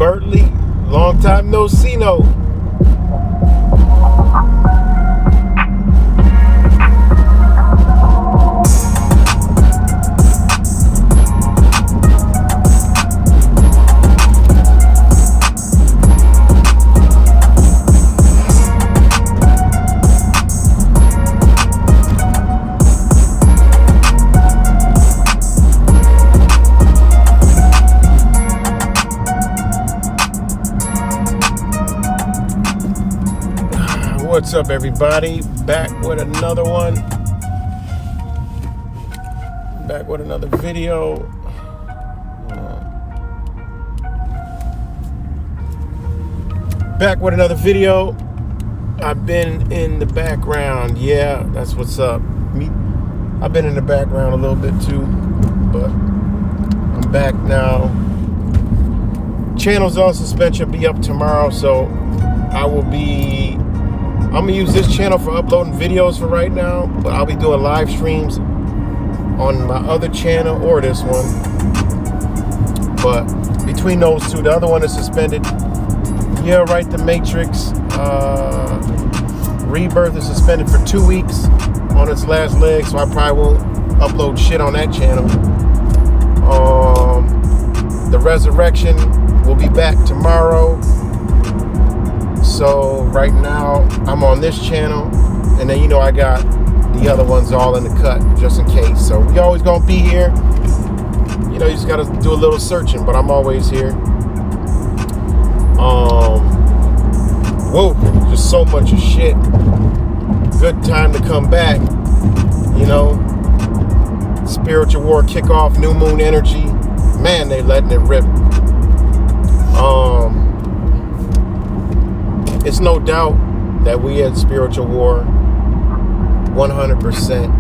Bertley, long time no see no. What's up, everybody? Back with another one. Back with another video. I've been in the background. Yeah, that's what's up. I've been in the background a little bit too, but I'm back now. Channel's on suspension, be up tomorrow, so I'm gonna use this channel for uploading videos for right now, but I'll be doing live streams on my other channel or this one. But between those two, the other one is suspended. Yeah, right, the Matrix Rebirth is suspended for 2 weeks on its last leg, so I probably won't upload shit on that channel. The Resurrection will be back tomorrow. So right now I'm on this channel, and then I got the other ones all in the cut just in case. So we always gonna be here. You just gotta do a little searching, but I'm always here. Whoa, just so much of shit. Good time to come back. Spiritual war kickoff, new moon energy. Man, they letting it rip. It's no doubt that we had spiritual war. 100%.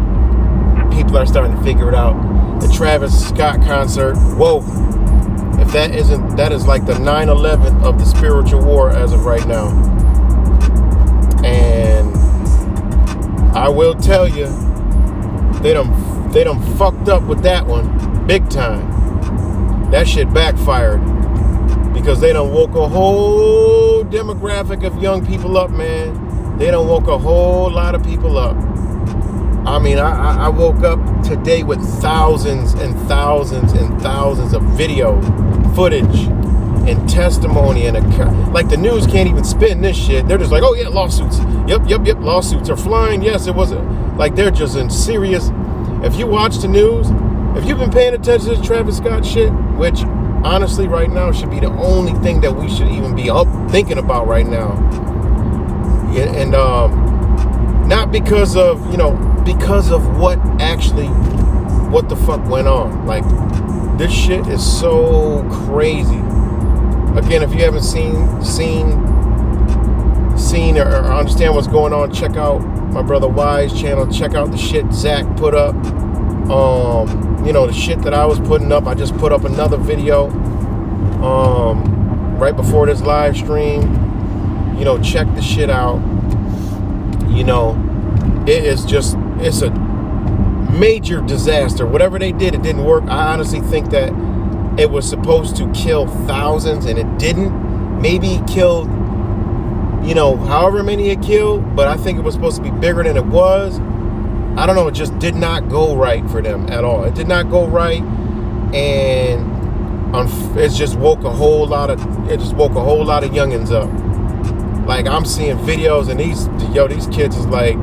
People are starting to figure it out. The Travis Scott concert. Whoa. If that is like the 9/11 of the spiritual war as of right now. And I will tell you, they done fucked up with that one big time. That shit backfired. Because they done woke a whole demographic of young people up, man. They done woke a whole lot of people up. I mean, I woke up today with thousands and thousands and thousands of video footage and testimony, and like the news can't even spin this shit. They're just like, oh yeah, lawsuits. Yep, lawsuits are flying. Yes, it was like they're just in serious. If you watch the news, if you've been paying attention to this Travis Scott shit, which honestly right now should be the only thing that we should even be up thinking about right now. Yeah, and not because of because of what the fuck went on. Like, this shit is so crazy. Again, if you haven't seen or understand what's going on, check out my brother Y's channel. Check out the shit Zach put up. The shit that I was putting up. I just put up another video right before this live stream. Check the shit out. It's a major disaster. Whatever they did, it didn't work. I honestly think that it was supposed to kill thousands and it didn't. Maybe it killed, however many it killed, but I think it was supposed to be bigger than it was. I don't know, it just did not go right for them at all. It did not go right, and it just woke a whole lot of youngins up. Like, I'm seeing videos, and these kids is like,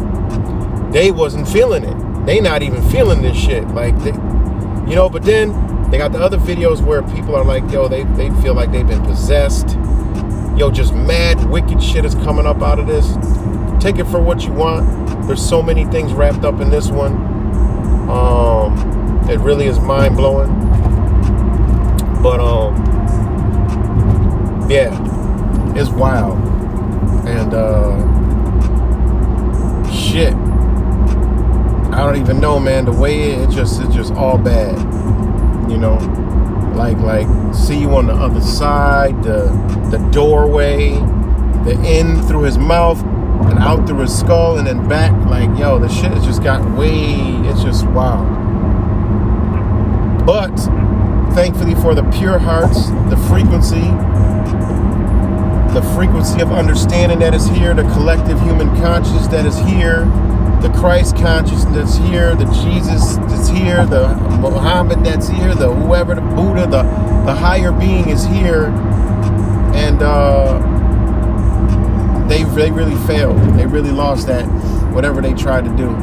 they wasn't feeling it. They not even feeling this shit. Like, but then they got the other videos where people are like, they feel like they've been possessed. Just mad, wicked shit is coming up out of this. Take it for what you want. There's so many things wrapped up in this one. It really is mind-blowing. But, yeah, it's wild. And, shit. I don't even know, man. The way it's just all bad. Like, see you on the other side, the doorway, the in through his mouth, and out through his skull, and then back. Like, the shit has just got it's just wild. But thankfully for the pure hearts, the frequency of understanding that is here, the collective human consciousness that is here, the Christ consciousness that's here, the Jesus that's here, the Muhammad that's here, the whoever, the Buddha, the higher being is here. And they really failed. They really lost that, whatever they tried to do.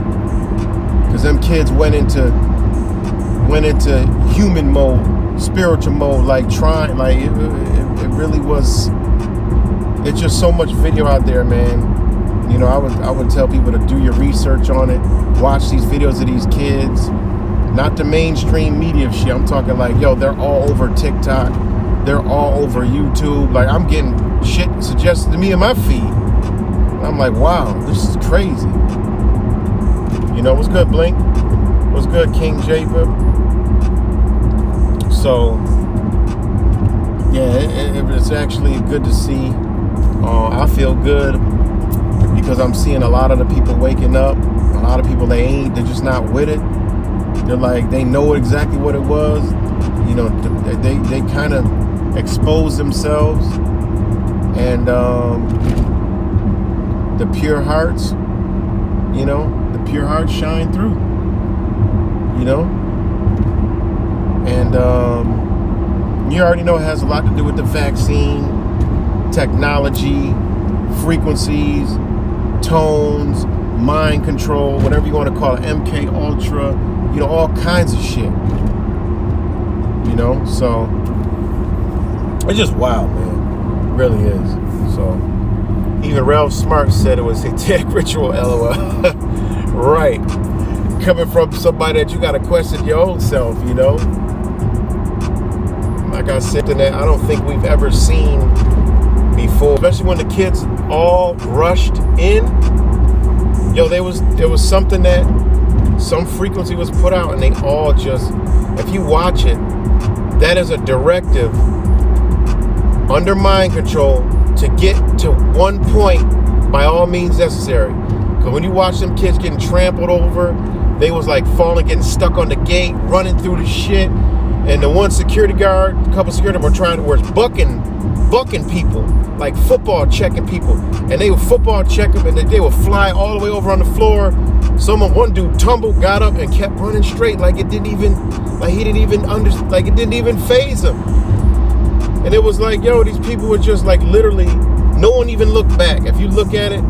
Because them kids went into human mode, spiritual mode, like trying, like it really was. It's just so much video out there, man. You know, I would tell people to do your research on it. Watch these videos of these kids. Not the mainstream media shit. I'm talking like, yo, they're all over TikTok. They're all over YouTube. Like, I'm getting shit suggested to me in my feed. I'm like, wow, this is crazy. You know, what's good, Blink? What's good, King Jacob? So, yeah, it's actually good to see. I feel good because I'm seeing a lot of the people waking up. A lot of people, they're just not with it. They're like, they know exactly what it was. You know, they kind of expose themselves. And the pure hearts, you know, the pure hearts shine through. You know? And you already know it has a lot to do with the vaccine, technology, frequencies, tones, mind control, whatever you want to call it, MK Ultra, you know, all kinds of shit. You know, so it's just wild, man. It really is. So even Ralph Smart said it was a tech ritual, LOL. Right. Coming from somebody that you got to question your own self, you know. Like I said, that I don't think we've ever seen before, especially when the kids all rushed in. Yo, there was something that some frequency was put out, and they all just, if you watch it, that is a directive under mind control to get to one point by all means necessary. Because when you watch them kids getting trampled over, they was like falling, getting stuck on the gate, running through the shit. And the one security guard, a couple security were bucking people, like football checking people. And they would football check them, and they would fly all the way over on the floor. One dude tumbled, got up, and kept running straight, like it didn't even faze him. And it was like, yo, these people were just like literally, no one even looked back. If you look at it,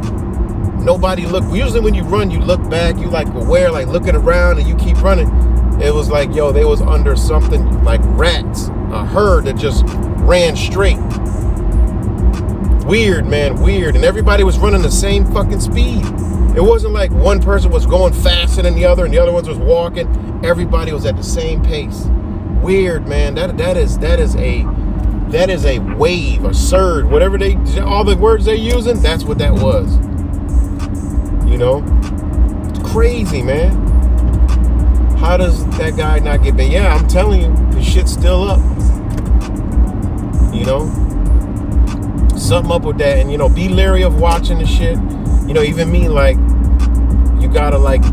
nobody looked. Usually when you run, you look back, you like aware, like looking around, and you keep running. It was like, yo, they was under something like rats, a herd that just ran straight. Weird, man, weird. And everybody was running the same fucking speed. It wasn't like one person was going faster than the other and the other ones was walking. Everybody was at the same pace. Weird, man. That is a wave, a surge, whatever all the words they're using, that's what that was. You know? It's crazy, man. How does that guy not get banned? Yeah, I'm telling you, the shit's still up. You know? Something up with that. And, you know, be leery of watching the shit. You know, even me, like, you gotta, like,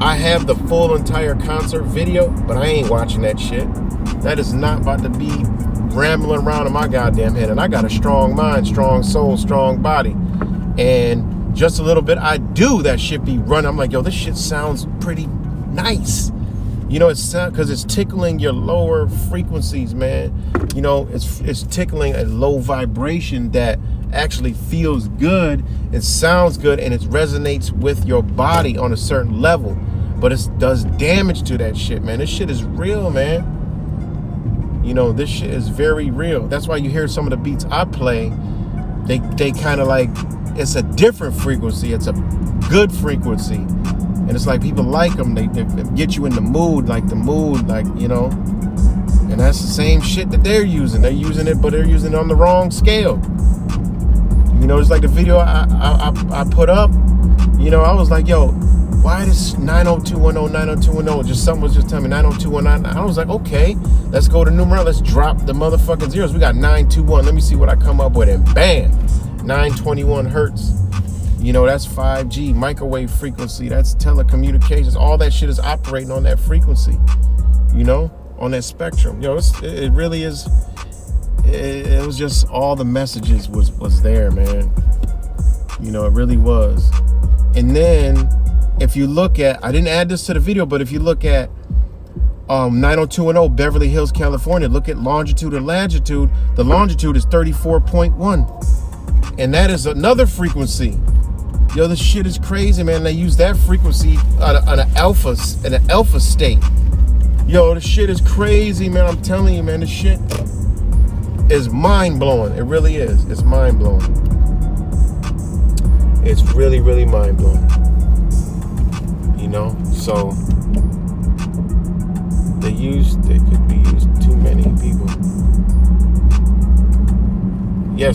I have the full entire concert video, but I ain't watching that shit. That is not about to be rambling around in my goddamn head. And I got a strong mind, strong soul, strong body. And just a little bit, I do that shit be running. I'm like, yo, this shit sounds pretty nice. You know, it's because it's tickling your lower frequencies, man. You know, it's tickling a low vibration that actually feels good, it sounds good, and it resonates with your body on a certain level. But it does damage to that shit, man. This shit is real, man. You know, this shit is very real. That's why you hear some of the beats I play, they kind of like, it's a different frequency. It's a good frequency. And it's like people like them. They get you in the mood, like, you know. And that's the same shit that they're using. They're using it, but they're using it on the wrong scale. You know, it's like the video I put up. You know, I was like, yo, why this 90210, 90210? Just something was just telling me 90219. I was like, okay, let's go to numeral. Let's drop the motherfucking zeros. We got 921. Let me see what I come up with. And bam, 921 hertz. You know, that's 5G, microwave frequency. That's telecommunications. All that shit is operating on that frequency. You know? on that spectrum. It really is. It was just all the messages was there, man. It really was. And then if you look at, I didn't add this to the video, but if you look at 90210 Beverly Hills, California, look at longitude and latitude. The longitude is 34.1, and that is another frequency. This shit is crazy, man. They use that frequency on an alpha state. This shit is crazy, man. I'm telling you, man. This shit is mind-blowing. It really is. It's mind-blowing. It's really, really mind-blowing. So they could be used too many people. Yeah,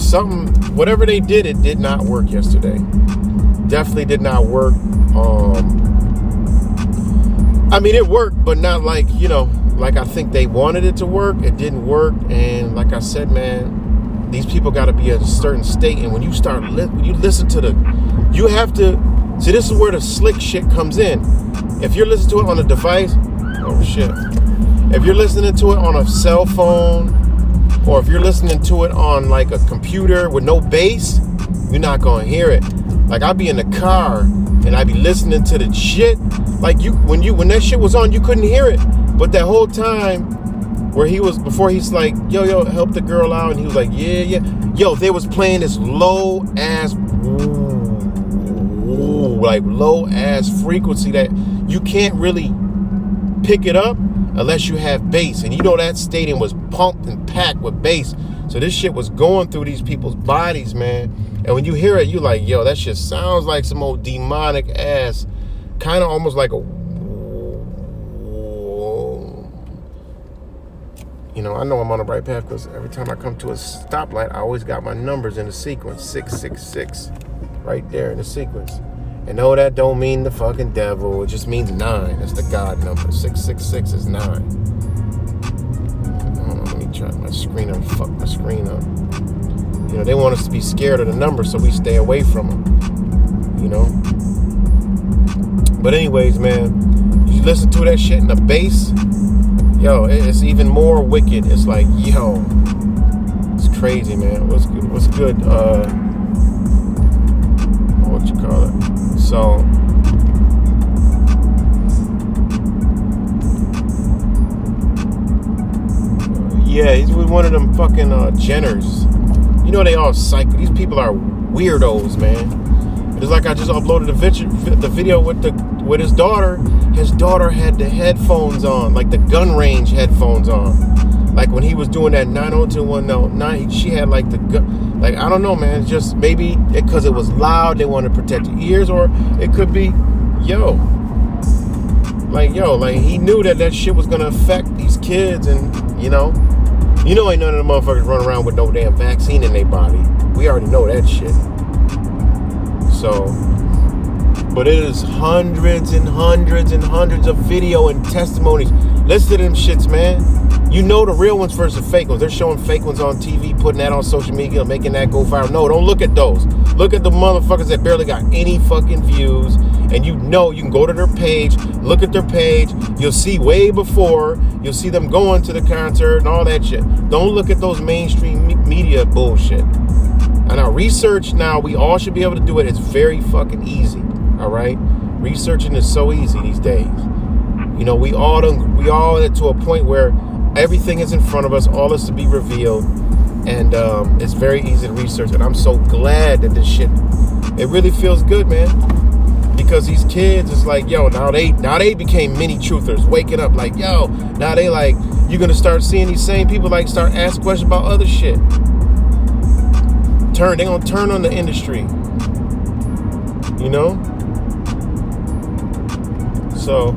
whatever they did, it did not work yesterday. Definitely did not work. It worked, but not like I think they wanted it to work. It didn't work, and like I said, man, these people got to be at a certain state. And when you listen to you have to see. This is where the slick shit comes in. If you're listening to it on a device, oh shit. If you're listening to it on a cell phone, or if you're listening to it on like a computer with no bass, you're not gonna hear it. Like I'd be in the car and I'd be listening to the shit. Like when that shit was on, you couldn't hear it. But that whole time before he's like, yo, help the girl out, and he was like, yeah. Yo, they was playing this low ass frequency that you can't really pick it up unless you have bass. And that stadium was pumped and packed with bass. So this shit was going through these people's bodies, man. And when you hear it, you like, yo, that shit sounds like some old demonic ass, kind of almost like a, I know I'm on the right path because every time I come to a stoplight, I always got my numbers in the sequence, 666, right there in the sequence. And no, that don't mean the fucking devil. It just means 9. That's the God number. 666 is 9. Let me try my screen up. Fuck my screen up. They want us to be scared of the number, so we stay away from them. But anyways, man, you listen to that shit in the bass, yo, it's even more wicked. It's like, yo, it's crazy, man. What's good? What you call it? So, yeah, he's with one of them fucking Jenners. They all psycho. These people are weirdos, man. It's like I just uploaded the video with his daughter. His daughter had the headphones on, like the gun range headphones on. Like when he was doing that 90210, she had like the gun. Like, I don't know, man. It's just maybe because it was loud, they wanted to protect your ears, or it could be, like he knew that shit was gonna affect these kids, and ain't none of the motherfuckers running around with no damn vaccine in their body. We already know that shit. So, but it is hundreds and hundreds and hundreds of video and testimonies. Listen to them shits, man. The real ones versus the fake ones. They're showing fake ones on TV, putting that on social media, making that go viral. No, don't look at those. Look at the motherfuckers that barely got any fucking views. And you can go to their page, look at their page. You'll see way before. You'll see them going to the concert and all that shit. Don't look at those mainstream media bullshit. And our research now, we all should be able to do it. It's very fucking easy. All right? Researching is so easy these days. We all at to a point where everything is in front of us, all is to be revealed, and it's very easy to research. And I'm so glad that this shit, it really feels good, man, because these kids is like, yo, now they became mini truthers, waking up like, yo, now they like, you're gonna start seeing these same people like start asking questions about other shit. They gonna turn on the industry, So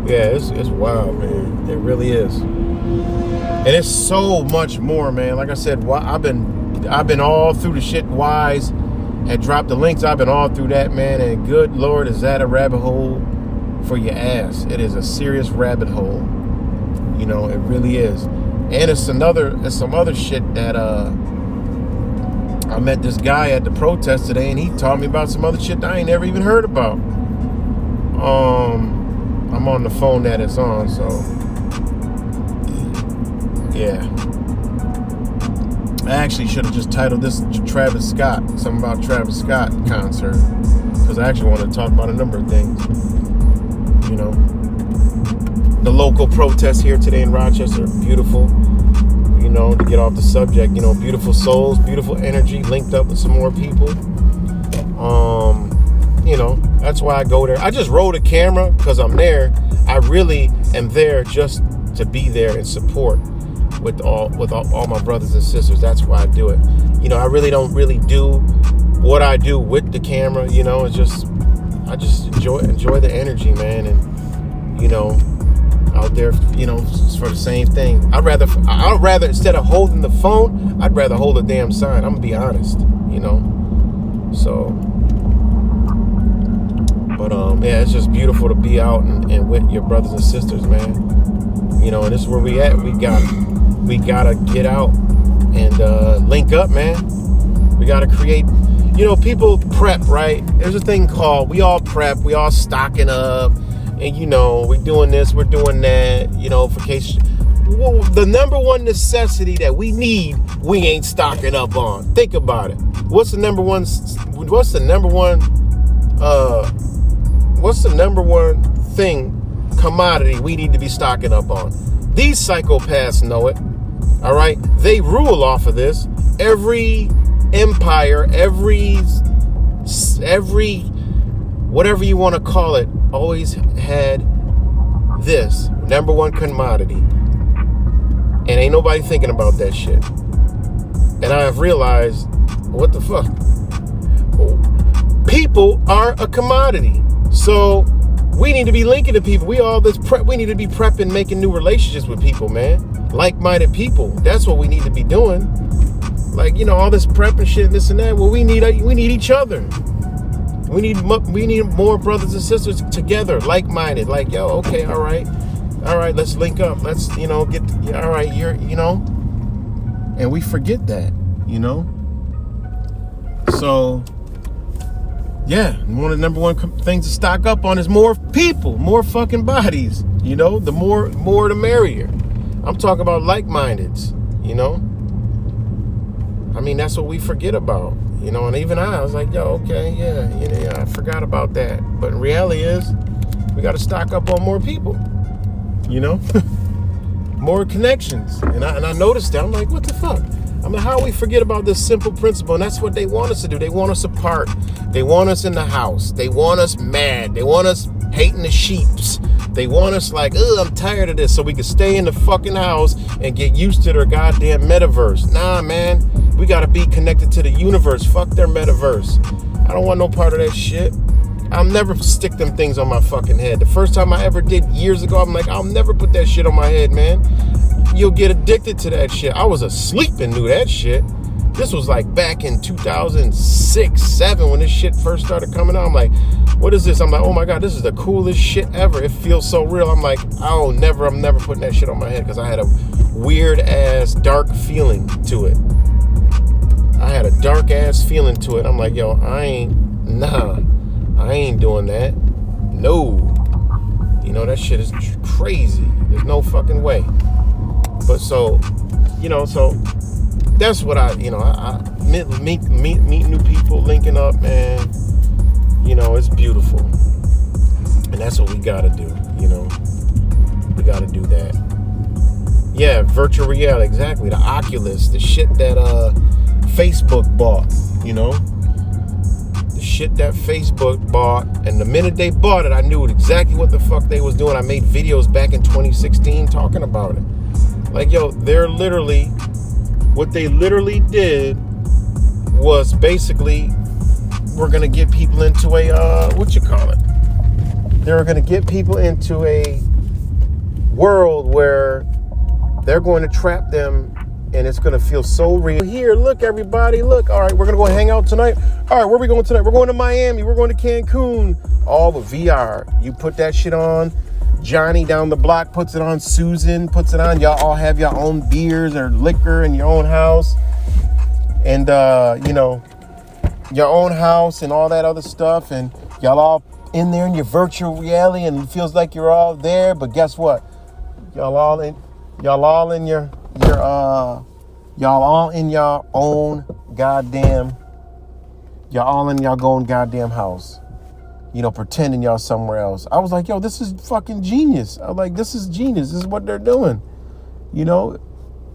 yeah, it's wild, man. It really is, and it's so much more, man. Like I said, I've been all through the shit. Wise had dropped the links. I've been all through that, man. And good Lord, is that a rabbit hole for your ass? It is a serious rabbit hole. It really is. And it's some other shit that I met this guy at the protest today, and he taught me about some other shit that I ain't never even heard about. I'm on the phone that it's on, so yeah. I actually should have just titled this Travis Scott, something about Travis Scott concert, because I actually wanted to talk about a number of things. You know, the local protests here today in Rochester are beautiful. You know, to get off the subject, you know, beautiful souls, beautiful energy, linked up with some more people. You know, that's why I go there. I just roll the camera because I'm there. I really am there just to be there and support with all my brothers and sisters. That's why I do it. You know, I really don't really do what I do with the camera. You know, it's just I just enjoy the energy, man, and you know, out there, you know, for the same thing. I'd rather instead of holding the phone, I'd rather hold a damn sign. I'm gonna be honest, you know. So, but yeah, it's just beautiful to be out and with your brothers and sisters, man. You know, and this is where we at. We gotta get out and link up, man. We gotta create. You know, people prep, right? There's a thing called we all prep. We all stocking up. And, you know, we're doing this, we're doing that, you know, for case. Well, the number one necessity that we need, we ain't stocking up on. Think about it. What's the number one thing, commodity we need to be stocking up on? These psychopaths know it. All right. They rule off of this. Every empire, every whatever you want to call it, always had this number one commodity. And ain't nobody thinking about that shit. And I have realized, what the fuck? People are a commodity. So we need to be linking to people. We need to be prepping, making new relationships with people, man. Like-minded people. That's what we need to be doing. Like, you know, all this prep and shit, this and that. Well, we need each other. We need more brothers and sisters together, like-minded. Like, yo, okay, all right, let's link up. Let's, you know, all right, you know. And we forget that, you know. So, yeah, one of the number one things to stock up on is more people, more fucking bodies. You know, the more the merrier. I'm talking about like-mindeds, you know. I mean, that's what we forget about. You know, and even I was like, yo, okay, yeah, I forgot about that. But the reality is, we got to stock up on more people, you know, more connections. And I noticed that. I'm like, what the fuck? I mean, how we forget about this simple principle? And that's what they want us to do. They want us apart. They want us in the house. They want us mad. They want us hating the sheeps. They want us like, I'm tired of this, so we can stay in the fucking house and get used to their goddamn metaverse. Nah, man. We got to be connected to the universe. Fuck their metaverse. I don't want no part of that shit. I'll never stick them things on my fucking head. The first time I ever did years ago, I'm like, I'll never put that shit on my head, man. You'll get addicted to that shit. I was asleep and knew that shit. This was like back in 2006, 7 when this shit first started coming out. I'm like, what is this? I'm like, oh my God, this is the coolest shit ever. It feels so real. I'm like, I'm never putting that shit on my head because I had a weird ass dark feeling to it. I had a dark ass feeling to it. I'm like, yo, I ain't doing that. No. You know, that shit is crazy. There's no fucking way. But so, you know, so that's what I meet new people, linking up, man. You know, it's beautiful. And that's what we gotta do, you know. We gotta do that. Yeah, virtual reality, exactly. The Oculus, the shit that Facebook bought, you know. The shit that Facebook bought. And the minute they bought it, I knew exactly what the fuck they was doing. I made videos back in 2016 talking about it. Like, yo, what they literally did was basically, we're going to get people into a, they were going to get people into a world where they're going to trap them and it's going to feel so real. Here, look, everybody, look. All right, we're going to go hang out tonight. All right, where are we going tonight? We're going to Miami. We're going to Cancun. All with VR. You put that shit on. Johnny down the block puts it on. Susan puts it on. Y'all all have your own beers or liquor in your own house. And, you know, your own house and all that other stuff. And y'all all in there in your virtual reality and it feels like you're all there, but guess what? Y'all all in your own goddamn house. You know, pretending y'all somewhere else. I was like, yo, this is fucking genius. I was like, this is genius. This is what they're doing. You know?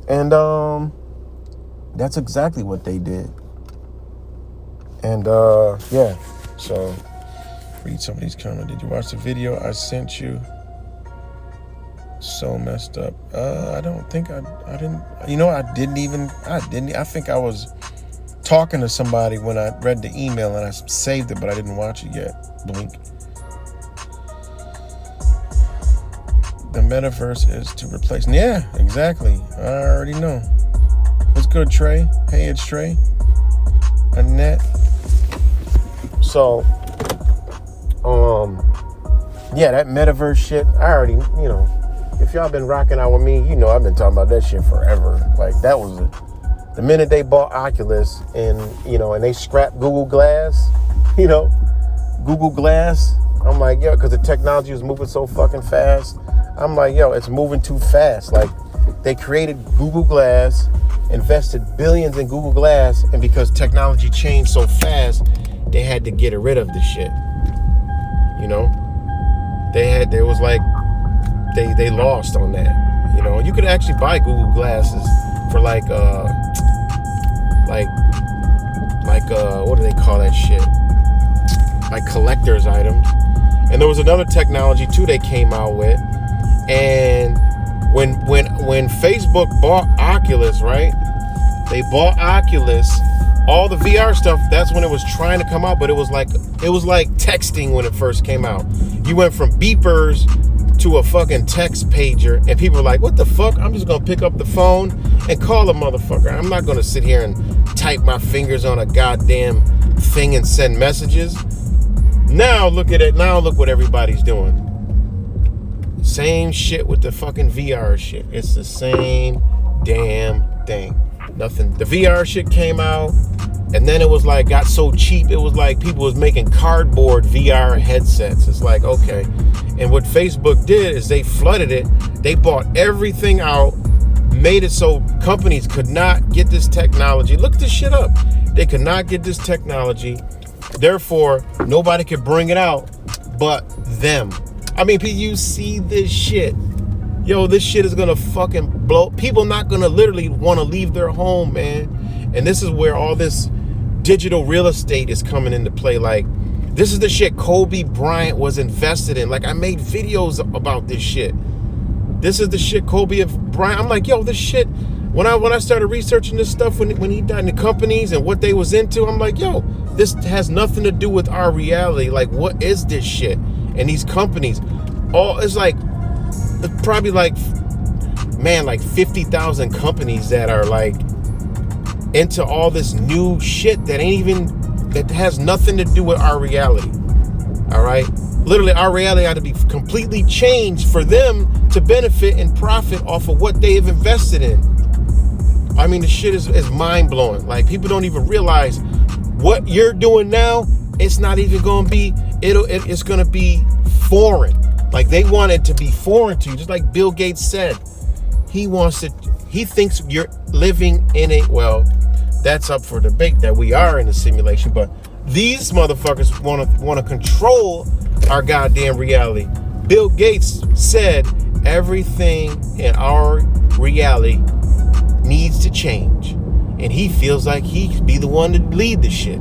And that's exactly what they did. And yeah. So read some of these comments. Did you watch the video I sent you? So messed up. I don't think I didn't. You know, I think I was talking to somebody when I read the email and I saved it, but I didn't watch it yet. Blink. The metaverse is to replace. Yeah, exactly. I already know. What's good, Trey? Hey, it's Trey. Annette. So, yeah, that metaverse shit, I already, you know, if y'all been rocking out with me, you know I've been talking about that shit forever. Like, that was the minute they bought Oculus and, you know, and they scrapped Google Glass, you know, Google Glass, I'm like, yo, because the technology was moving so fucking fast. I'm like, yo, it's moving too fast. Like, they created Google Glass, invested billions in Google Glass, and because technology changed so fast, they had to get rid of the shit. You know? They lost on that. You know, you could actually buy Google glasses for like what do they call that shit? Like collector's items. And there was another technology too they came out with. And when Facebook bought Oculus, right? They bought Oculus, all the VR stuff, that's when it was trying to come out, but it was like texting when it first came out. You went from beepers to a fucking text pager, and people were like, what the fuck? I'm just gonna pick up the phone and call a motherfucker. I'm not gonna sit here and type my fingers on a goddamn thing and send messages. Now look at it. Now look what everybody's doing. Same shit with the fucking VR shit. It's the same damn thing. Nothing. The VR shit came out, and then it was like got so cheap. It was like people was making cardboard VR headsets. It's like, okay. And what Facebook did is they flooded it. They bought everything out, made it so companies could not get this technology. Look this shit up. They could not get this technology. Therefore, nobody could bring it out but them. I mean, you see this shit. Yo, this shit is gonna fucking blow. People not gonna literally want to leave their home, man. And this is where all this digital real estate is coming into play. Like, this is the shit Kobe Bryant was invested in. Like, I made videos about this shit. This is the shit Kobe Bryant. I'm like, yo, this shit. When I started researching this stuff when he died in the companies and what they was into, I'm like, yo, this has nothing to do with our reality. Like, what is this shit? And these companies, it's like, it's probably like, man, like 50,000 companies that are like into all this new shit that has nothing to do with our reality. All right. Literally, our reality had to be completely changed for them to benefit and profit off of what they have invested in. I mean, the shit is mind blowing. Like, people don't even realize what you're doing now. It's not even going to be, it's going to be foreign. Like, they want it to be foreign to you. Just like Bill Gates said, he thinks you're living in a, well, that's up for debate that we are in a simulation, but these motherfuckers want to control our goddamn reality. Bill Gates said everything in our reality needs to change, and he feels like he could be the one to lead the shit.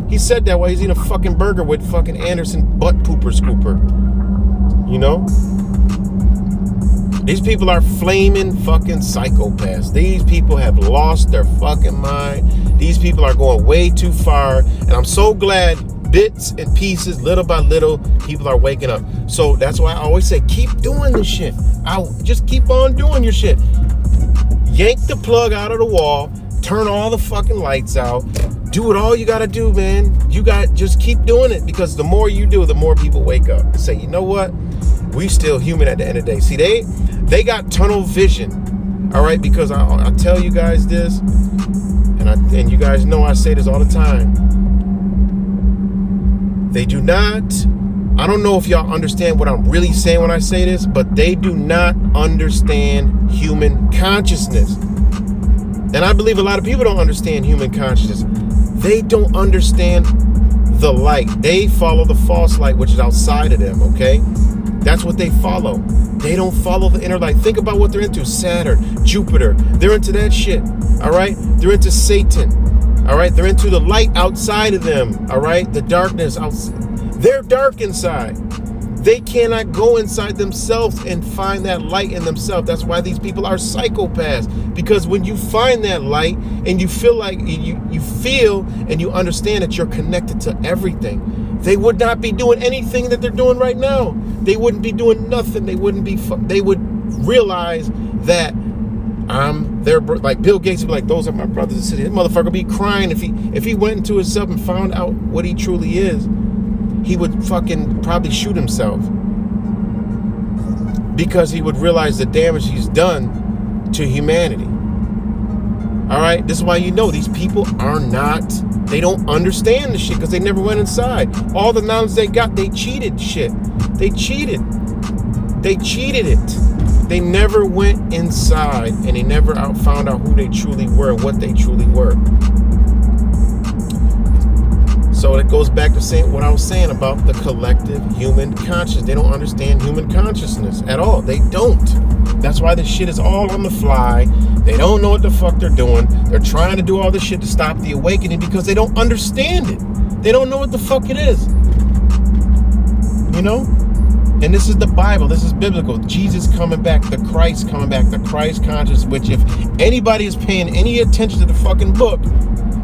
He said that while he's eating a fucking burger with fucking Anderson butt pooper scooper. You know? These people are flaming fucking psychopaths. These people have lost their fucking mind. These people are going way too far. And I'm so glad bits and pieces, little by little, people are waking up. So that's why I always say, keep doing this shit. Just keep on doing your shit. Yank the plug out of the wall. Turn all the fucking lights out. Do what all you gotta do, man. Just keep doing it, because the more you do, the more people wake up and say, you know what? We still human at the end of the day. See, they got tunnel vision, all right? Because I tell you guys this, and you guys know I say this all the time. They do not I don't know if y'all understand what I'm really saying when I say this, but they do not understand human consciousness. And I believe a lot of people don't understand human consciousness. They don't understand the light. They follow the false light, which is outside of them, okay? That's what they follow. They don't follow the inner light. Think about what they're into. Saturn, Jupiter. They're into that shit, all right? They're into Satan, all right? They're into the light outside of them, all right? The darkness outside. They're dark inside. They cannot go inside themselves and find that light in themselves. That's why these people are psychopaths. Because when you find that light and you feel like you feel and you understand that you're connected to everything, they would not be doing anything that they're doing right now. They wouldn't be doing nothing. They would realize that I'm their, like Bill Gates would be like, those are my brothers and sisters. This motherfucker would be crying if he went into himself and found out what he truly is. He would fucking probably shoot himself, because he would realize the damage he's done to humanity. All right, this is why you know these people are not, they don't understand the shit, because they never went inside. All the knowledge they got, they cheated shit. They cheated it. They never went inside, and they never found out who they truly were and what they truly were. So it goes back to saying what I was saying about the collective human consciousness. They don't understand human consciousness at all. They don't. That's why this shit is all on the fly. They don't know what the fuck they're doing. They're trying to do all this shit to stop the awakening because they don't understand it. They don't know what the fuck it is. You know? And this is the Bible. This is biblical. Jesus coming back. The Christ coming back. The Christ consciousness, which if anybody is paying any attention to the fucking book,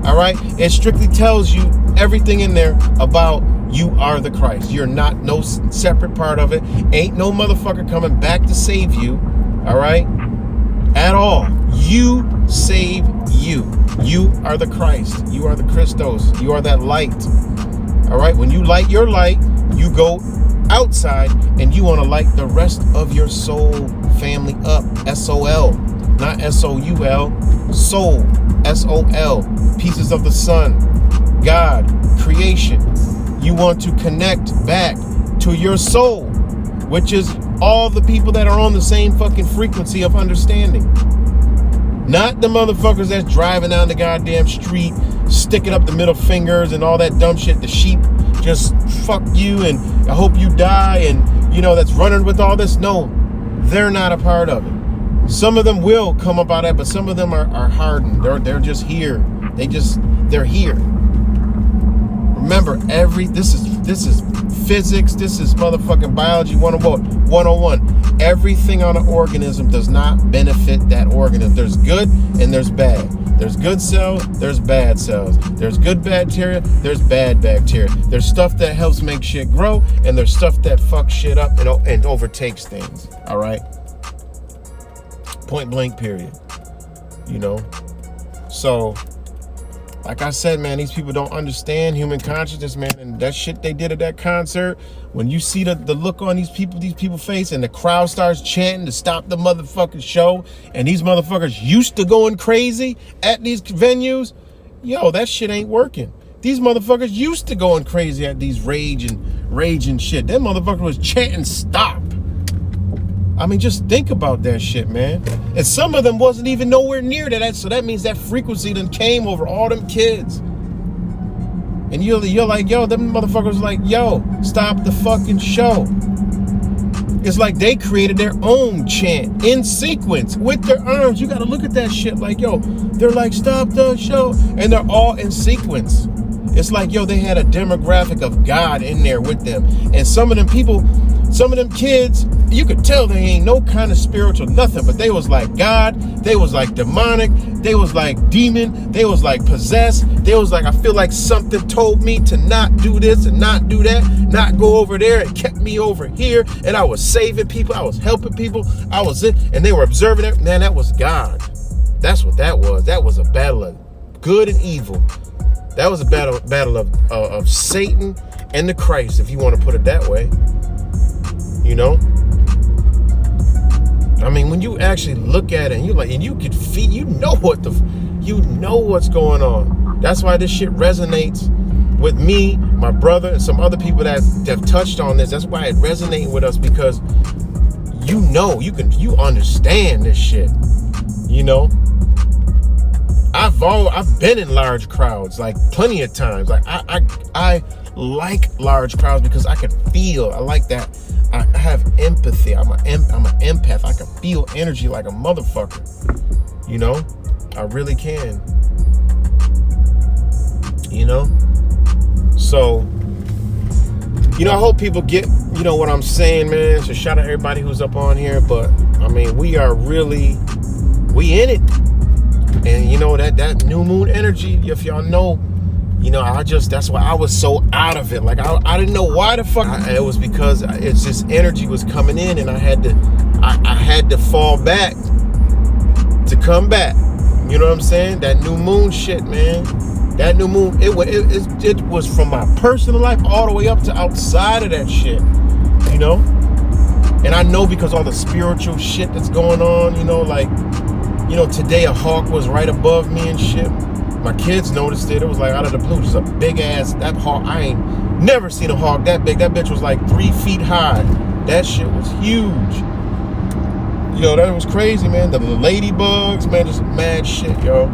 all right, it strictly tells you everything in there about you are the Christ. You're not no separate part of it. Ain't no motherfucker coming back to save you, all right, at all. You save you. You are the Christ. You are the Christos. You are that light, all right? When you light your light, you go outside and you want to light the rest of your soul family up. S-O-L, not S-O-U-L, soul. S-O-L, pieces of the sun, God, creation. You want to connect back to your soul, which is all the people that are on the same fucking frequency of understanding. Not the motherfuckers that's driving down the goddamn street, sticking up the middle fingers and all that dumb shit. The sheep just fuck you and I hope you die, and you know, that's running with all this. No, they're not a part of it. Some of them will come up out of that, but some of them are hardened. They're just here. They're here. Remember, this is physics. This is motherfucking biology 101. Everything on an organism does not benefit that organism. There's good and there's bad. There's good cells, there's bad cells. There's good bacteria, there's bad bacteria. There's stuff that helps make shit grow, and there's stuff that fucks shit up and overtakes things. All right? Point blank, period. You know? So, like I said, man, these people don't understand human consciousness, man. And that shit they did at that concert, when you see the look on these people face, and the crowd starts chanting to stop the motherfucking show, and these motherfuckers used to going crazy at these venues, yo, that shit ain't working. These motherfuckers used to going crazy at these rage and shit. That motherfucker was chanting stop. I mean, just think about that shit, man. And some of them wasn't even nowhere near that. So that means that frequency then came over all them kids. And you're like, yo, them motherfuckers like, yo, stop the fucking show. It's like they created their own chant in sequence with their arms. You got to look at that shit like, yo, they're like, stop the show. And they're all in sequence. It's like, yo, they had a demographic of God in there with them. And some of them people, some of them kids, you could tell they ain't no kind of spiritual nothing, but they was like God, they was like demonic, they was like demon, they was like possessed, they was like, I feel like something told me to not do this and not do that, not go over there, and kept me over here, and I was saving people, I was helping people, I was it, and they were observing it. Man, that was God. That's what that was. That was a battle of good and evil. That was a battle of Satan and the Christ, if you want to put it that way. You know? I mean, when you actually look at it and you could feel, you know what's going on. That's why this shit resonates with me, my brother, and some other people that have touched on this. That's why it resonates with us, because you understand this shit. I've been in large crowds like plenty of times. Like I like large crowds because I can feel. I like that. I have empathy. I'm an empath. I can feel energy like a motherfucker. I really can. So, I hope people get, what I'm saying, man. So shout out everybody who's up on here. But I mean, we in it. And that new moon energy, if y'all know, that's why I was so out of it. Like I didn't know why the fuck. It was because it's just energy was coming in, and I had to fall back to come back. You know what I'm saying? That new moon shit, man. That new moon, it was from my personal life all the way up to outside of that shit. And I know because all the spiritual shit that's going on, today a hawk was right above me and shit. My kids noticed it. It was like out of the blue, just a big ass, that hawk. I ain't never seen a hawk that big. That bitch was like 3 feet high. That shit was huge. That was crazy, man. The ladybugs, man, just mad shit, yo.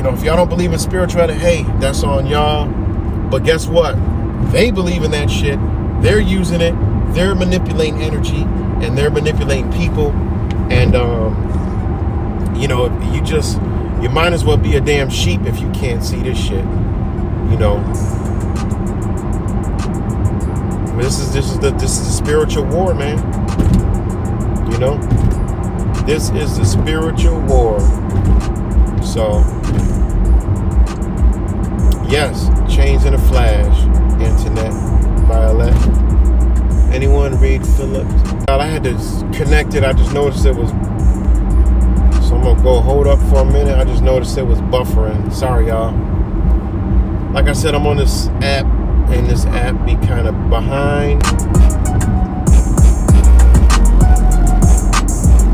If y'all don't believe in spirituality, hey, that's on y'all. But guess what? They believe in that shit. They're using it. They're manipulating energy, and they're manipulating people. And you might as well be a damn sheep if you can't see this shit. This is the spiritual war, man. This is the spiritual war. So yes, change in a flash. Internet, Violet. Anyone read Phillips? I had to connect it. I just noticed it was. So I'm gonna go hold up for a minute. I just noticed it was buffering. Sorry, y'all. Like I said, I'm on this app, and this app be kind of behind.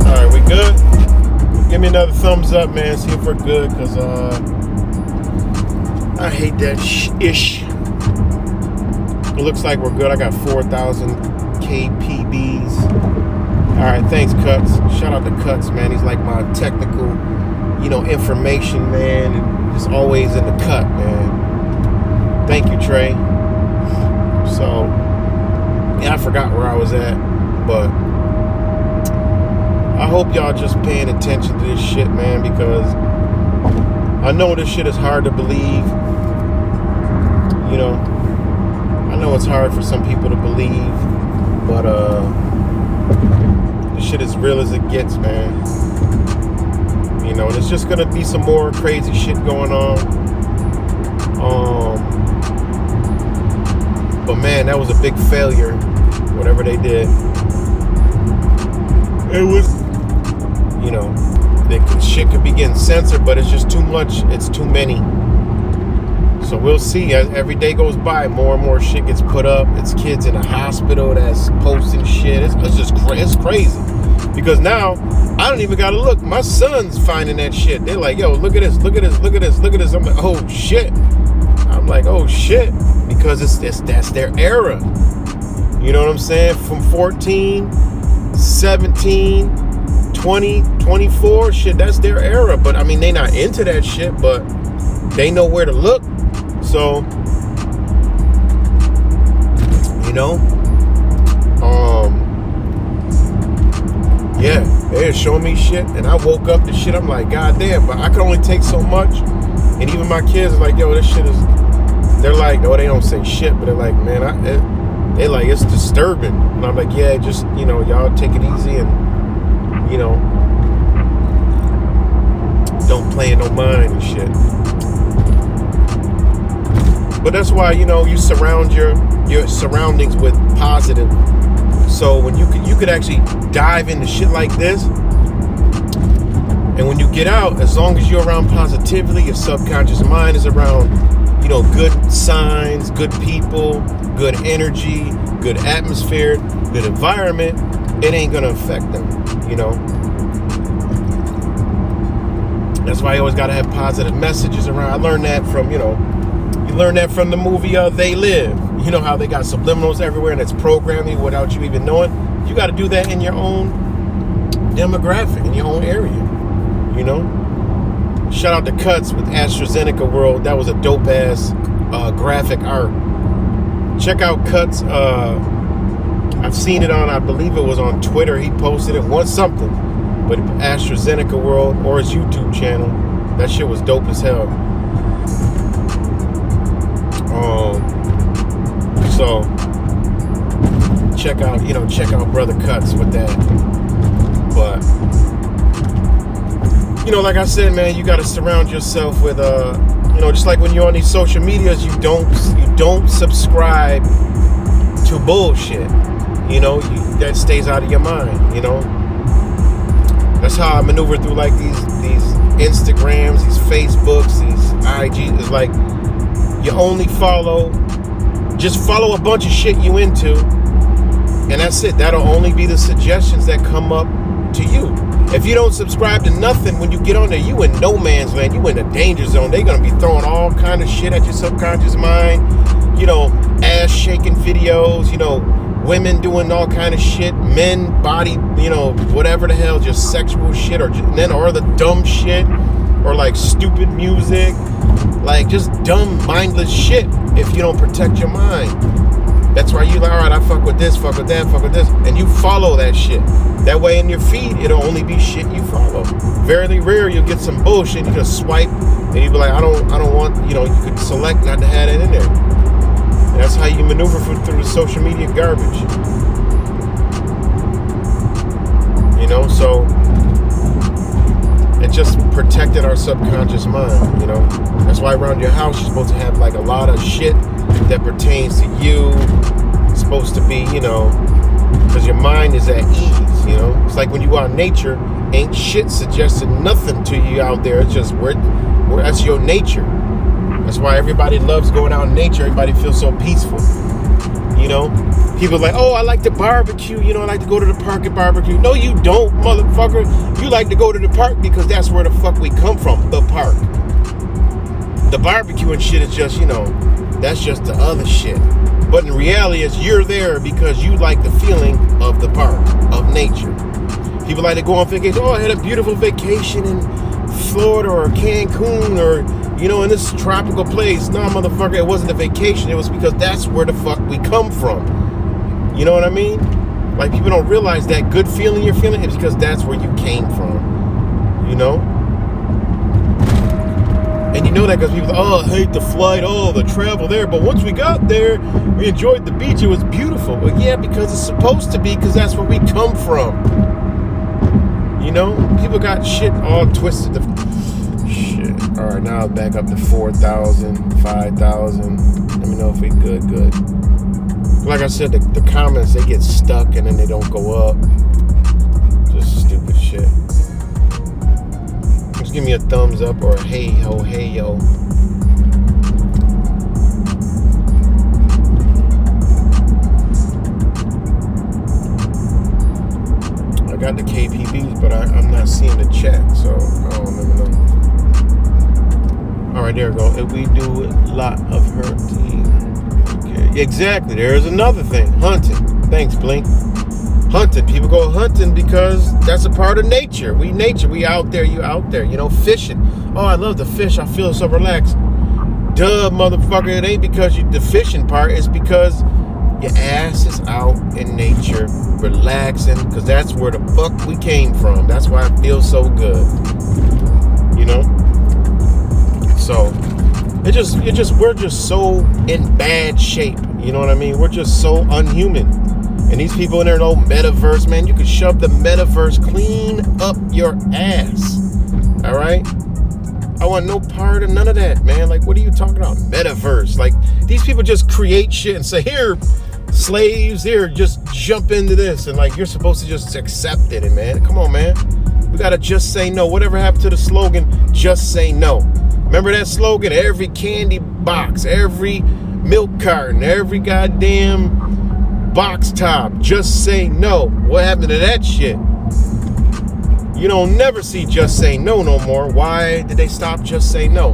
All right, we good? Give me another thumbs up, man. See if we're good, cause I hate that ish. It looks like we're good. I got 4,000 kpbs. All right, thanks, Cuts. Shout out to Cuts, man. He's like my technical, information man, and just always in the cut, man. Thank you, Trey. So, yeah, I forgot where I was at, but I hope y'all just paying attention to this shit, man, because I know this shit is hard to believe. I know it's hard for some people to believe, but this shit is real as it gets, man. And it's just gonna be some more crazy shit going on. But man, that was a big failure, whatever they did. It was, the shit could be getting censored, but it's just too much. It's too many. So we'll see. As every day goes by, more and more shit gets put up. It's kids in a hospital that's posting shit. It's crazy. Because now I don't even gotta look. My son's finding that shit. They're like, yo, look at this, look at this, look at this, look at this. I'm like, oh shit. I'm like, oh shit. Because that's their era. You know what I'm saying? From 14, 17, 20, 24, shit, that's their era. But I mean, they not into that shit, but they know where to look. So, yeah, they're showing me shit, and I woke up to shit. I'm like, God damn, but I can only take so much. And even my kids are like, yo, this shit is. They're like, no, they don't say shit, but they're like, man, they like, it's disturbing. And I'm like, yeah, just y'all take it easy, and don't play in no mind and shit. But that's why, you surround your surroundings with positive. So when you could actually dive into shit like this, and when you get out, as long as you're around positivity, your subconscious mind is around, good signs, good people, good energy, good atmosphere, good environment, it ain't gonna affect them, That's why you always gotta have positive messages around. I learned that from, You learn that from the movie They Live. You know how they got subliminals everywhere and it's programming without you even knowing? You got to do that in your own demographic, in your own area. You know? Shout out to Cuts with AstraZeneca World. That was a dope-ass graphic art. Check out Cuts. I've seen it on, I believe it was on Twitter. He posted it once something. But AstraZeneca World or his YouTube channel. That shit was dope as hell. So check out Brother Cuts with that. But like I said, man, you got to surround yourself with just like when you're on these social medias, you don't subscribe to bullshit. That stays out of your mind. That's how I maneuver through like these Instagrams, these Facebooks, these IGs. It's like you only follow a bunch of shit you into, and that's it. That'll only be the suggestions that come up to you. If you don't subscribe to nothing, when you get on there, you in no man's land. You in the danger zone. They're gonna be throwing all kind of shit at your subconscious mind. Ass shaking videos. Women doing all kind of shit. Men body. Whatever the hell, just sexual shit, or the dumb shit, or like stupid music, like just dumb, mindless shit. If you don't protect your mind, that's why you like, all right, I fuck with this, fuck with that, fuck with this, and you follow that shit. That way in your feed, it'll only be shit you follow. Very rare you'll get some bullshit. You just swipe, and you be like, I don't want. You could select not to have that in there. And that's how you maneuver through the social media garbage. So it just protected our subconscious mind. That's why around your house you're supposed to have like a lot of shit that pertains to you. It's supposed to be, because your mind is at ease. It's like when you go out in nature, ain't shit suggesting nothing to you out there. It's just where that's your nature. That's why everybody loves going out in nature. Everybody feels so peaceful. People are like, oh, I like to barbecue. I like to go to the park and barbecue. No, you don't, motherfucker. You like to go to the park because that's where the fuck we come from, the park. The barbecue and shit is just, that's just the other shit. But in reality, you're there because you like the feeling of the park, of nature. People like to go on vacation. Oh, I had a beautiful vacation in Florida or Cancun or, in this tropical place. No, motherfucker, it wasn't a vacation. It was because that's where the fuck we come from. You know what I mean? Like, people don't realize that good feeling you're feeling is because that's where you came from. And you know that because people, I hate the flight, the travel there. But once we got there, we enjoyed the beach. It was beautiful. Well, yeah, because it's supposed to be, because that's where we come from. People got shit all twisted. Shit. All right, now back up to 4,000, 5,000. Let me know if we good. Like I said, the comments, they get stuck and then they don't go up. Just stupid shit. Just give me a thumbs up or a hey yo. I got the KPBs, but I'm not seeing the chat, so I don't even know. Alright, there we go. If we do a lot of hurting. Okay. Exactly. There's another thing. Hunting. Thanks, Blink. Hunting. People go hunting because that's a part of nature. We out there, you out there. Fishing. Oh, I love to fish. I feel so relaxed. Duh, motherfucker. It ain't because the fishing part. It's because your ass is out in nature, relaxing, because that's where the fuck we came from. That's why it feels so good. So we're just so in bad shape. You know what I mean? We're just so unhuman. And these people in there, no metaverse, man. You could shove the metaverse clean up your ass. All right? I want no part of none of that, man. Like, what are you talking about? Metaverse. Like, these people just create shit and say, here, slaves, here, just jump into this. And, like, you're supposed to just accept it. And, man, come on, man. We got to just say no. Whatever happened to the slogan, just say no. Remember that slogan? Every candy box, every milk carton, every goddamn box top, just say no. What happened to that shit? You don't never see just say no more. Why did they stop just say no?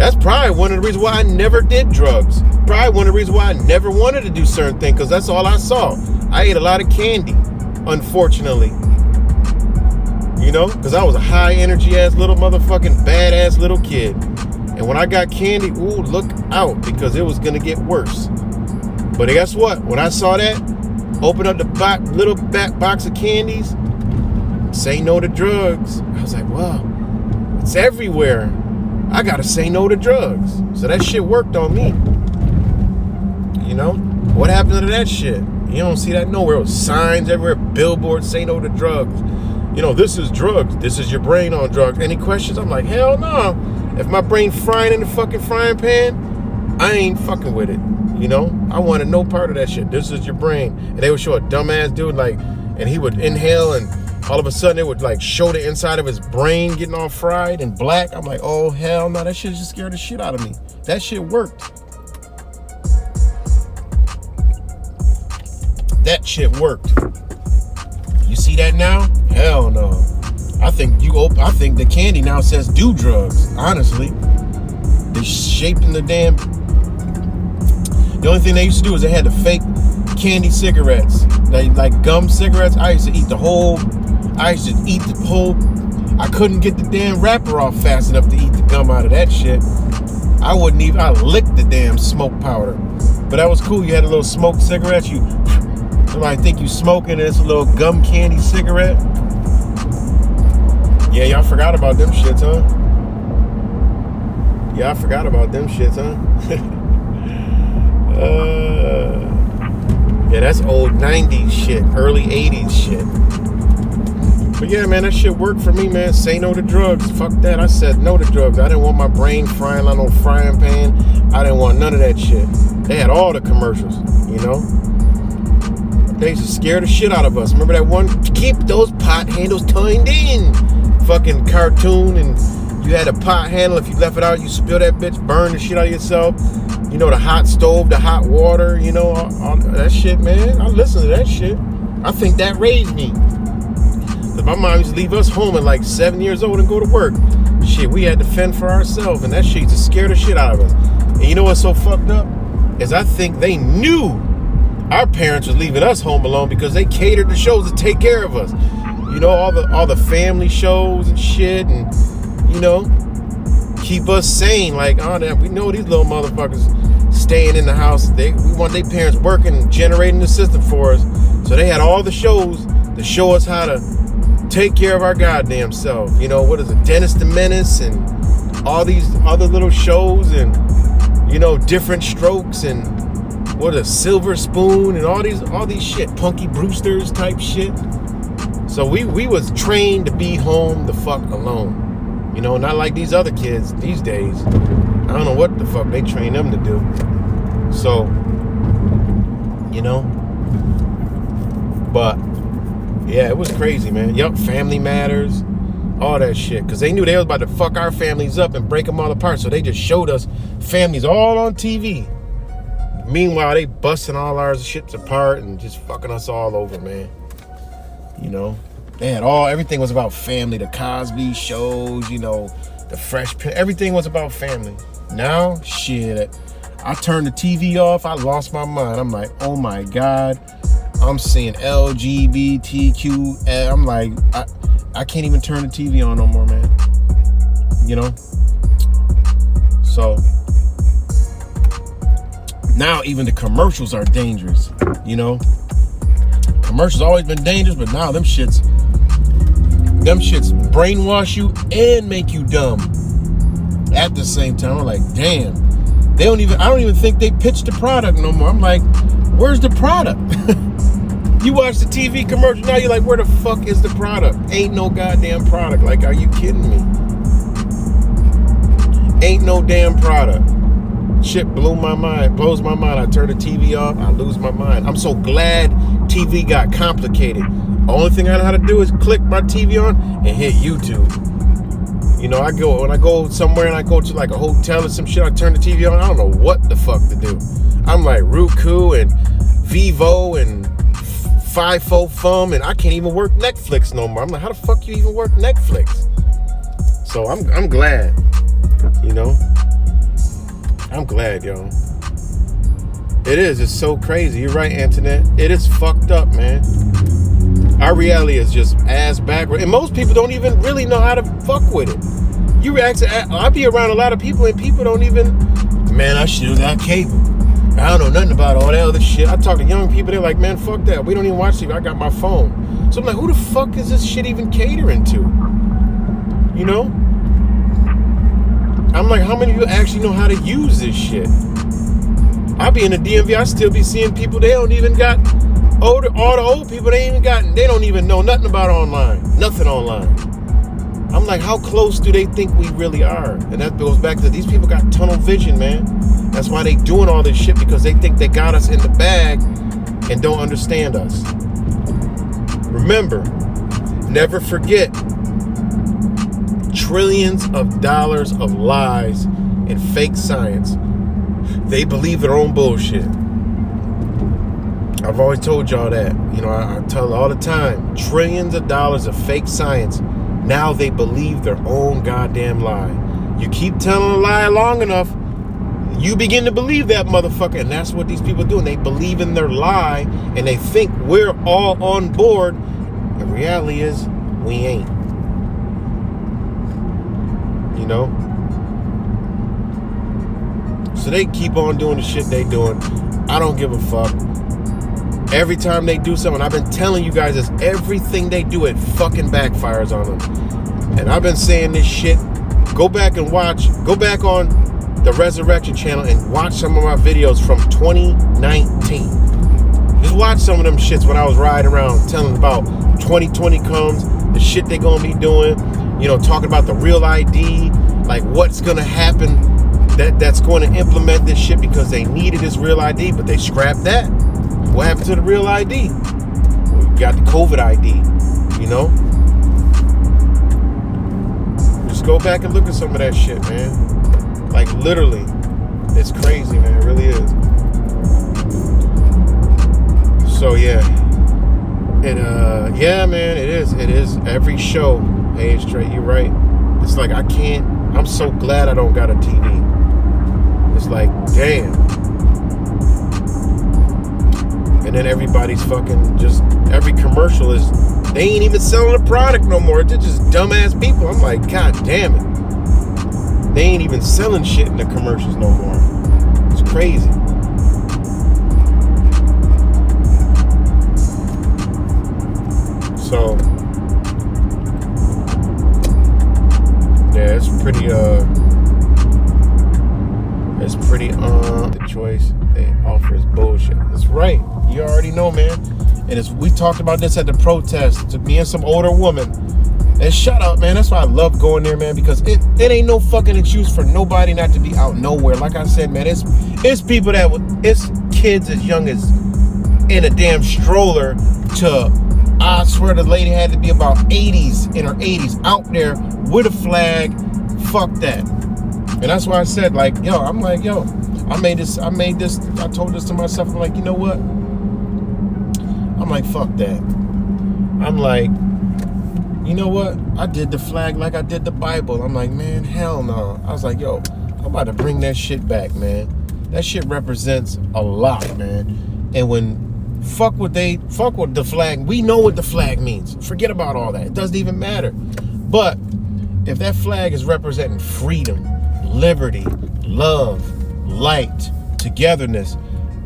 That's probably one of the reasons why I never did drugs. Probably one of the reasons why I never wanted to do certain things, because that's all I saw. I ate a lot of candy, unfortunately. You know, because I was a high energy ass little motherfucking badass little kid. And when I got candy, ooh, look out, because it was going to get worse. But guess what? When I saw that, open up the little back box of candies, say no to drugs. I was like, wow, it's everywhere. I got to say no to drugs. So that shit worked on me. You know? What happened to that shit? You don't see that nowhere. It was signs everywhere, billboards, say no to drugs. You know, this is drugs. This is your brain on drugs. Any questions? I'm like, hell no. If my brain frying in the fucking frying pan, I ain't fucking with it. You know? I wanted no part of that shit. This is your brain. And they would show a dumbass dude, like, and he would inhale, and all of a sudden it would, like, show the inside of his brain getting all fried and black. I'm like, oh, hell no. That shit just scared the shit out of me. That shit worked. That shit worked. You see that now? Hell no. I think the candy now says do drugs. Honestly, they shaped in the damn. The only thing they used to do is they had the fake candy cigarettes, like gum cigarettes. I used to eat the whole. I couldn't get the damn wrapper off fast enough to eat the gum out of that shit. I licked the damn smoke powder. But that was cool. You had a little smoked cigarette. Somebody think you smoking, it's a little gum candy cigarette. Yeah, y'all forgot about them shits, huh? Yeah, I forgot about them shits, huh? Yeah, that's old 90s shit, early 80s shit. But yeah, man, that shit worked for me, man. Say no to drugs. Fuck that. I said no to drugs. I didn't want my brain frying on no frying pan. I didn't want none of that shit. They had all the commercials, you know? They used to scare the shit out of us. Remember that one? Keep those pot handles turned in. Fucking cartoon, and you had a pot handle. If you left it out, you spill that bitch, burn the shit out of yourself. You know, the hot stove, the hot water, you know, all that shit, man. I listened to that shit. I think that raised me. Cause my mom used to leave us home at like 7 years old and go to work. Shit, we had to fend for ourselves, and that shit used to scare the shit out of us. And you know what's so fucked up? Is I think they knew our parents was leaving us home alone because they catered the shows to take care of us. You know, all the family shows and shit, and, you know, keep us sane. Like, oh, we know these little motherfuckers staying in the house. We want their parents working and generating the system for us. So they had all the shows to show us how to take care of our goddamn self. You know, what is it, Dennis the Menace, and all these other little shows, and, you know, Different Strokes, and what a Silver Spoon, and all these shit, Punky Brewsters type shit. So we was trained to be home the fuck alone. You know, not like these other kids these days. I don't know what the fuck they train them to do. So, you know. But, yeah, it was crazy, man. Yup, Family Matters, all that shit. Because they knew they was about to fuck our families up and break them all apart. So they just showed us families all on TV. Meanwhile, they busting all our shits apart and just fucking us all over, man. You know, they had everything was about family. The Cosby shows, you know, the Fresh Prince, everything was about family. Now, shit, I turned the TV off. I lost my mind. I'm like, oh my God, I'm seeing LGBTQ. I'm like, I can't even turn the TV on no more, man. You know? So now even the commercials are dangerous, you know? Commercials always been dangerous, but now them shits brainwash you and make you dumb at the same time. I'm like, damn, I don't even think they pitch the product no more. I'm like, where's the product? You watch the TV commercial, now you're like, where the fuck is the product? Ain't no goddamn product. Like, are you kidding me? Ain't no damn product. Shit blows my mind. I turn the TV off, I lose my mind. I'm so glad TV got complicated. The only thing I know how to do is click my TV on and hit YouTube. You know, when I go somewhere and I go to like a hotel or some shit, I turn the TV on, I don't know what the fuck to do. I'm like Roku and Vivo and FIFO Fum, and I can't even work Netflix no more. I'm like, how the fuck you even work Netflix? So I'm glad, you know. I'm glad, yo. It is. It's so crazy. You're right, Antoinette. It is fucked up, man. Our reality is just ass backward. And most people don't even really know how to fuck with it. I be around a lot of people and people don't even, man, I should have got cable. I don't know nothing about all that other shit. I talk to young people, they're like, man, fuck that. We don't even watch TV. I got my phone. So I'm like, who the fuck is this shit even catering to? You know? I'm like, how many of you actually know how to use this shit? I be in the DMV, I still be seeing people, they don't even got, all the old people, they don't even know nothing about online. Nothing online. I'm like, how close do they think we really are? And that goes back to these people got tunnel vision, man. That's why they doing all this shit, because they think they got us in the bag and don't understand us. Remember, never forget, trillions of dollars of lies and fake science. They believe their own bullshit. I've always told y'all that. You know, I tell all the time, trillions of dollars of fake science. Now they believe their own goddamn lie. You keep telling a lie long enough, you begin to believe that motherfucker. And that's what these people do. And they believe in their lie and they think we're all on board. The reality is we ain't. You know? So they keep on doing the shit they doing. I don't give a fuck. Every time they do something, I've been telling you guys this, everything they do, it fucking backfires on them. And I've been saying this shit. Go back on the Resurrection channel and watch some of my videos from 2019. Just watch some of them shits when I was riding around telling about 2020 comes, the shit they gonna be doing, you know, talking about the real ID, like what's gonna happen that's going to implement this shit, because they needed this real ID, but they scrapped that. What happened to the real ID? We got the COVID ID, you know? Just go back and look at some of that shit, man. Like, literally. It's crazy, man. It really is. So, yeah. Yeah, man, it is. It is. Every show. Hey, straight, you're right. It's like, I'm so glad I don't got a TV. It's like, damn. And then everybody's fucking just, every commercial is, they ain't even selling the product no more. They're just dumbass people. I'm like, God damn it. They ain't even selling shit in the commercials no more. It's crazy. So, yeah, it's pretty, the choice they offer is bullshit. That's right. You already know, man. And we talked about this at the protest, to me and some older woman. And shut up, man. That's why I love going there, man, because it ain't no fucking excuse for nobody not to be out nowhere. Like I said, man, it's people it's kids as young as in a damn stroller to, I swear the lady had to be about 80s, in her 80s, out there with a flag. Fuck that. And that's why I said, like, I told this to myself. I'm like, you know what? I'm like, fuck that. I'm like, you know what? I did the flag like I did the Bible. I'm like, man, hell no. I was like, yo, I'm about to bring that shit back, man. That shit represents a lot, man. And when fuck with the flag, we know what the flag means. Forget about all that. It doesn't even matter. But if that flag is representing freedom, liberty, love, light, togetherness,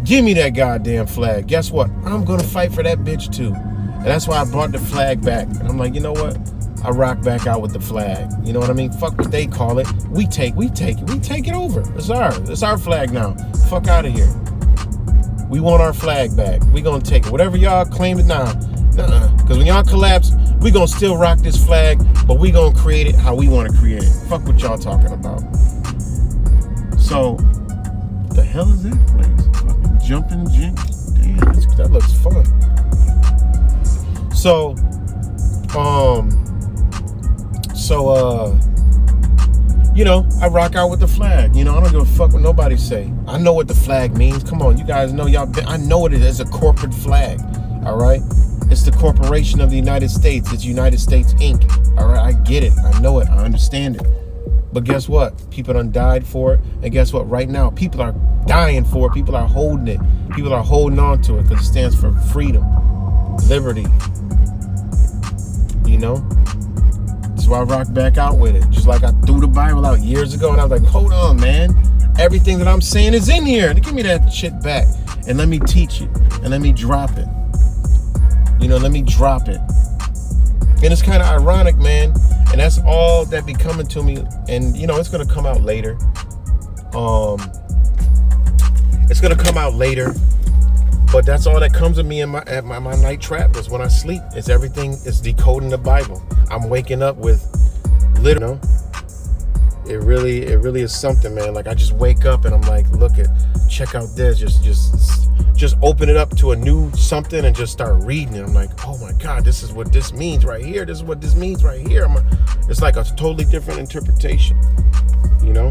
give me that goddamn flag. Guess what? I'm gonna fight for that bitch too. And that's why I brought the flag back. And I'm like, you know what? I rock back out with the flag. You know what I mean? Fuck what they call it. We take it over. It's ours. It's our flag now. Fuck out of here. We want our flag back. We gonna take it. Whatever y'all claim it now. Because when y'all collapse, we gonna still rock this flag, but we gonna create it how we want to create it. Fuck what y'all talking about. So, the hell is that place? Fucking jumping jink. Damn, that looks fun. So, I rock out with the flag. I don't give a fuck what nobody say. I know what the flag means. Come on, you guys know I know what it is. It's a corporate flag. All right. It's the corporation of the United States. It's United States Inc. All right. I get it. I know it. I understand it. But guess what? People done died for it. And guess what? Right now, people are dying for it. People are holding it. People are holding on to it because it stands for freedom, liberty. You know? That's why I rock back out with it. Just like I threw the Bible out years ago and I was like, hold on, man. Everything that I'm saying is in here. Give me that shit back. And let me teach it. And let me drop it. You know, let me drop it. And it's kind of ironic, man. And that's all that be coming to me. And, you know, it's going to come out later. It's going to come out later. But that's all that comes to me in my night trap is when I sleep. It's everything. It's decoding the Bible. I'm waking up with literally, you know, it really is something, man. Like I just wake up and I'm like, check out this. Just open it up to a new something and just start reading it. I'm like, oh my God, this is what this means right here. This is what this means right here. It's like a totally different interpretation, you know?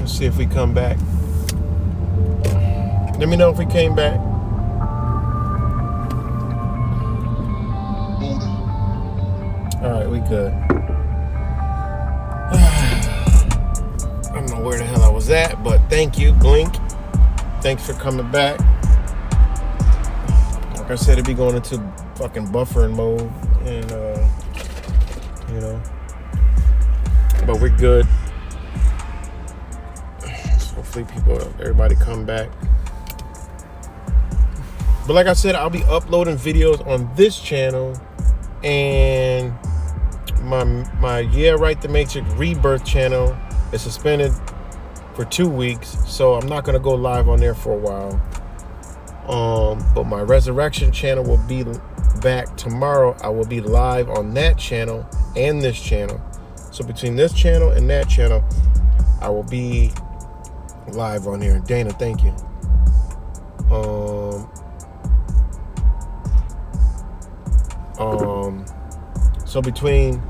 See if we come back. Let me know if we came back. All right, we good. I don't know where the hell I was at, but thank you, Blink. Thanks for coming back. Like I said, it'd be going into fucking buffering mode, and you know, but we're good. Hopefully everybody come back. But like I said, I'll be uploading videos on this channel and my Yeah Right the Matrix Rebirth channel is suspended for 2 weeks, so I'm not gonna go live on there for a while. But my Resurrection channel will be back tomorrow. I will be live on that channel and this channel. So between this channel and that channel, I will be live on here. Dana, thank you. So between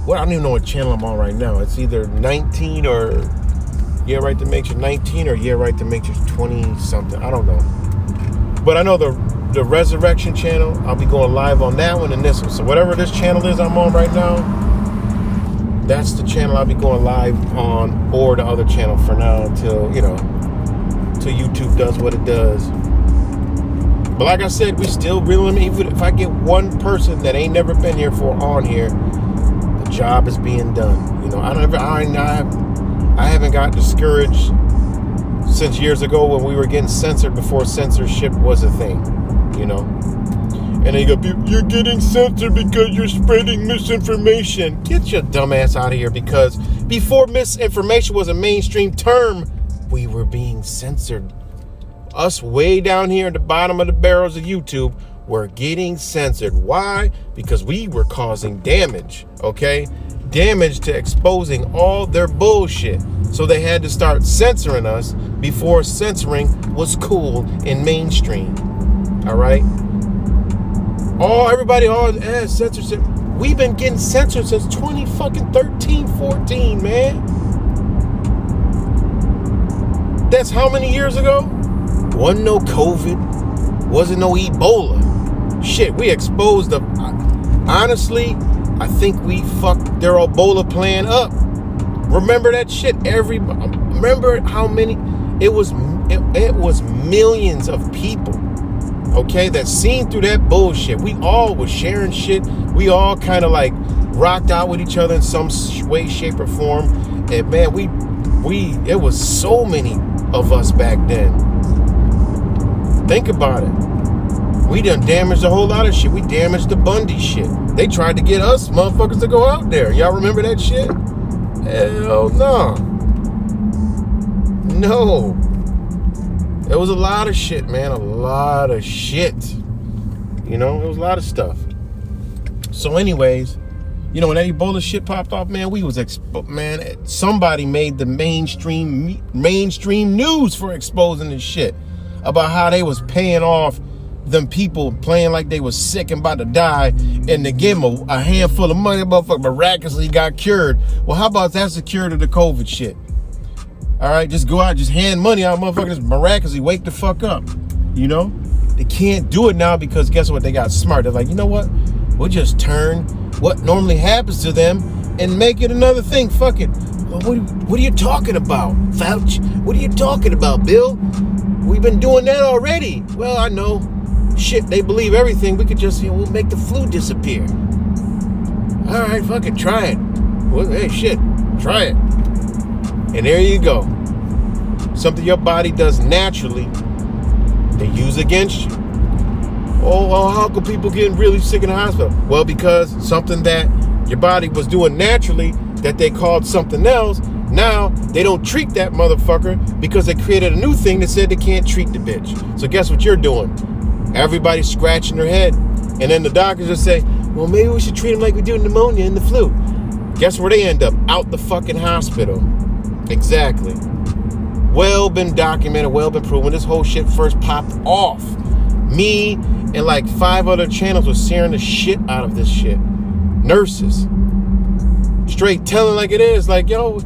I don't even know what channel I'm on right now. It's either 19 or Yeah Right to Matrix 19 or Yeah Right to Matrix 20 something. I don't know. But I know the Resurrection channel, I'll be going live on that one and this one. So whatever this channel is I'm on right now, that's the channel I'll be going live on, or the other channel for now until YouTube does what it does. But like I said, we still reeling. Even if I get one person that ain't never been here on here, the job is being done. You know, I haven't got discouraged since years ago when we were getting censored before censorship was a thing. You know. And then you go, you're getting censored because you're spreading misinformation. Get your dumb ass out of here, because before misinformation was a mainstream term, we were being censored. Us way down here at the bottom of the barrels of YouTube were getting censored. Why? Because we were causing damage, okay? Damage to exposing all their bullshit. So they had to start censoring us before censoring was cool in mainstream, all right? Everybody censorship. We've been getting censored since 2013, 14, man. That's how many years ago? Wasn't no COVID. Wasn't no Ebola. Shit, we exposed the... Honestly, I think we fucked their Ebola plan up. Remember that shit? Remember how many... It was millions of people, okay, that seen through that bullshit. We all was sharing shit. We all kind of like rocked out with each other in some way, shape, or form. And man, it was so many of us back then. Think about it. We done damaged a whole lot of shit. We damaged the Bundy shit. They tried to get us motherfuckers to go out there. Y'all remember that shit? Hell no. No. It was a lot of shit, man. A lot of shit. You know, it was a lot of stuff. So anyways, you know, when that Ebola shit popped off, man, somebody made the mainstream news for exposing this shit about how they was paying off them people playing like they was sick and about to die, and they gave them a handful of money, motherfucker miraculously got cured. Well, how about that's the cure to the COVID shit? All right, just go out, just hand money out, motherfuckers miraculously wake the fuck up. You know? They can't do it now because guess what? They got smart. They're like, you know what? We'll just turn what normally happens to them and make it another thing. Fuck it. Well, what are you talking about, Fauci? What are you talking about, Bill? We've been doing that already. Well, I know. Shit, they believe everything. We could just, we'll make the flu disappear. All right, fuck it, try it. Well, hey, shit, try it. And there you go. Something your body does naturally, they use against you. Oh, well, how come people getting really sick in the hospital? Well, because something that your body was doing naturally that they called something else, now they don't treat that motherfucker because they created a new thing that said they can't treat the bitch. So guess what you're doing? Everybody's scratching their head. And then the doctors just say, well, maybe we should treat them like we do pneumonia and the flu. Guess where they end up? Out the fucking hospital. Exactly. Well been documented, well been proven. This whole shit first popped off, me and like 5 other channels were sharing the shit out of this shit. Nurses. Straight telling like it is. Like, yo,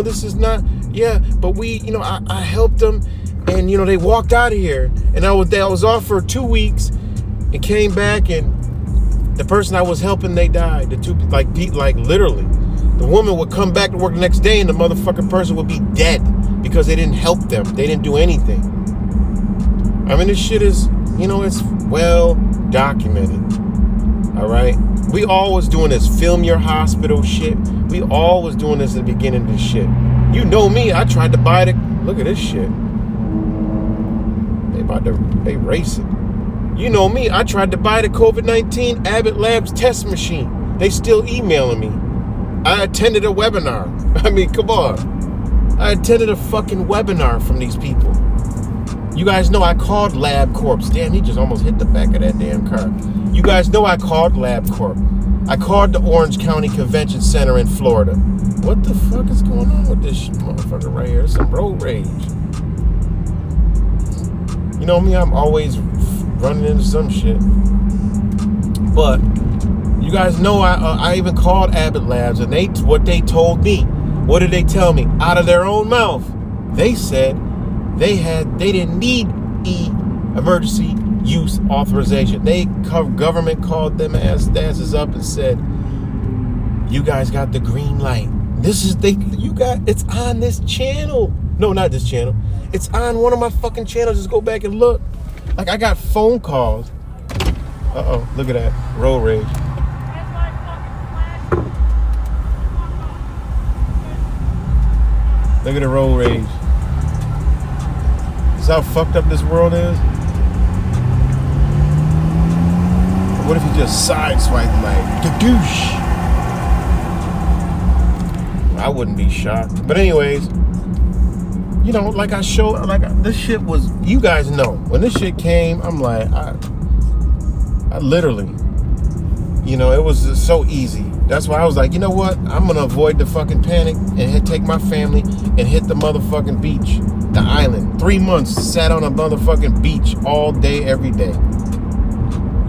this is not, yeah, but we, I helped them and, they walked out of here. And I was off for 2 weeks and came back and the person I was helping, they died. The two, like literally. The woman would come back to work the next day and the motherfucking person would be dead because they didn't help them. They didn't do anything. I mean, this shit is, it's well documented. All right? We always doing this film your hospital shit. We always doing this at the beginning of this shit. You know me, I tried to buy look at this shit. They racing. You know me, I tried to buy the COVID-19 Abbott Labs test machine. They still emailing me. I attended a webinar. I mean, come on. I attended a fucking webinar from these people. You guys know I called LabCorp. Damn, he just almost hit the back of that damn car. You guys know I called LabCorp. I called the Orange County Convention Center in Florida. What the fuck is going on with this motherfucker right here? There's some road rage. You know me, I'm always running into some shit. But you guys know I even called Abbott Labs and what they told me. What did they tell me? Out of their own mouth. They said they didn't need emergency use authorization. Government called them asses up and said, you guys got the green light. It's on this channel. No, not this channel. It's on one of my fucking channels. Just go back and look. Like, I got phone calls. Uh-oh, look at that. Road rage. Look at the road rage. This how fucked up this world is? What if you just sideswipe like, douche? I wouldn't be shocked. But anyways, like I showed, this shit was, you guys know, when this shit came, I'm like, I literally, it was just so easy. That's why I was like, you know what? I'm going to avoid the fucking panic and take my family and hit the motherfucking beach, the island. 3 months, sat on a motherfucking beach all day, every day.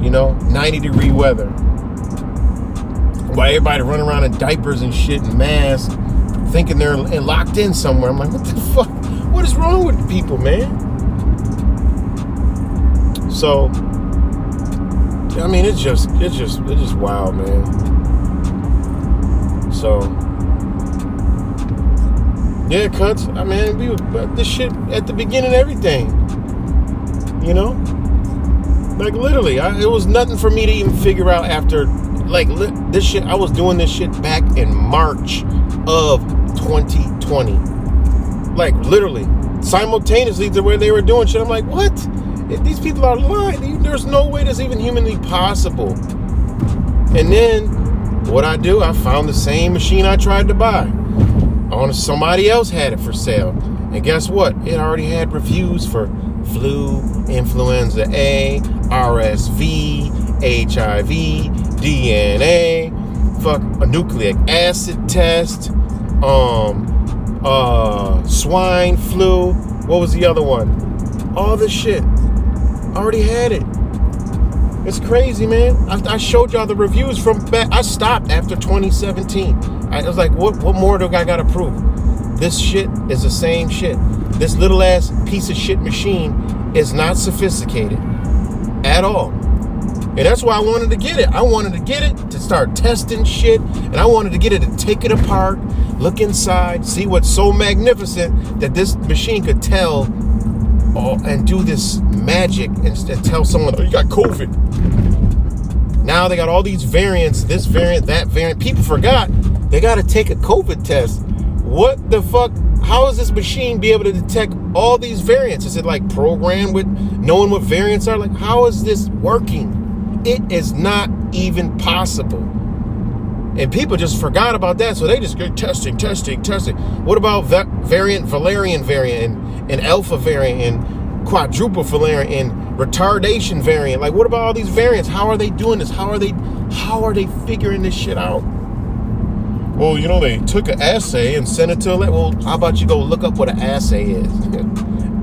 90-degree weather. While everybody running around in diapers and shit and masks, thinking they're locked in somewhere. I'm like, what the fuck? What is wrong with people, man? So, I mean, it's just wild, man. So, yeah, cuts. I mean, this shit at the beginning, everything. Like literally, it was nothing for me to even figure out after, this shit. I was doing this shit back in March of 2020. Like literally, simultaneously to where they were doing shit. I'm like, what? These people are lying. There's no way that's even humanly possible. And then what I do, I found the same machine I tried to buy. Somebody else had it for sale. And guess what? It already had reviews for flu, influenza A, RSV, HIV, DNA, a nucleic acid test, swine flu. What was the other one? All this shit. Already had it. It's crazy, man. I showed y'all the reviews from back. I stopped after 2017. I was like, what more do I got to prove? This shit is the same shit. This little ass piece of shit machine is not sophisticated at all. And that's why I wanted to get it. I wanted to get it to start testing shit. And I wanted to get it to take it apart, look inside, see what's so magnificent that this machine could tell and do this magic and tell someone, oh, you got COVID. Now they got all these variants, this variant, that variant. People forgot they got to take a COVID test. What the fuck? How is this machine be able to detect all these variants? Is it like programmed with knowing what variants are? Like, how is this working? It is not even possible. And people just forgot about that. So they just go testing. What about Valerian variant and alpha variant and quadruple variant and retardation variant? Like, what about all these variants? How are they doing this? How are they figuring this shit out? Well, you know, they took an assay and sent it to a lab. Well, how about you go look up what an assay is?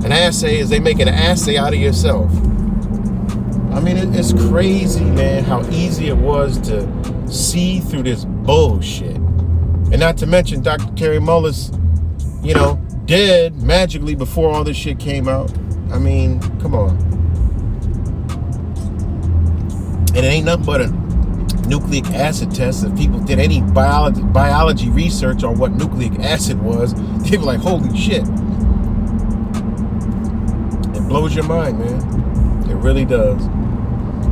An assay is they make an assay out of yourself. I mean, it's crazy, man, how easy it was to see through this bullshit. And not to mention Dr. Kerry Mullis, you know, dead magically before all this shit came out. I mean, come on. And it ain't nothing but a nucleic acid test. If people did any biology research on what nucleic acid was, they were like, holy shit. It blows your mind, man. It really does.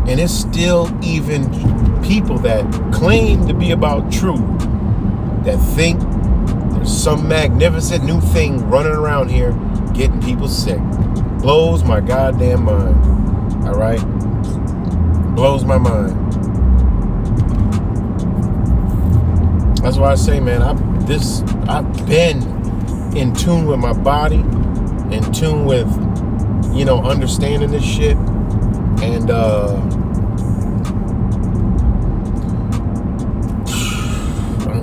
And it's still even people that claim to be about truth that think there's some magnificent new thing running around here getting people sick. Blows my goddamn mind. All right? Blows my mind. That's why I say, man, I've been in tune with my body, in tune with, you know, understanding this shit. And I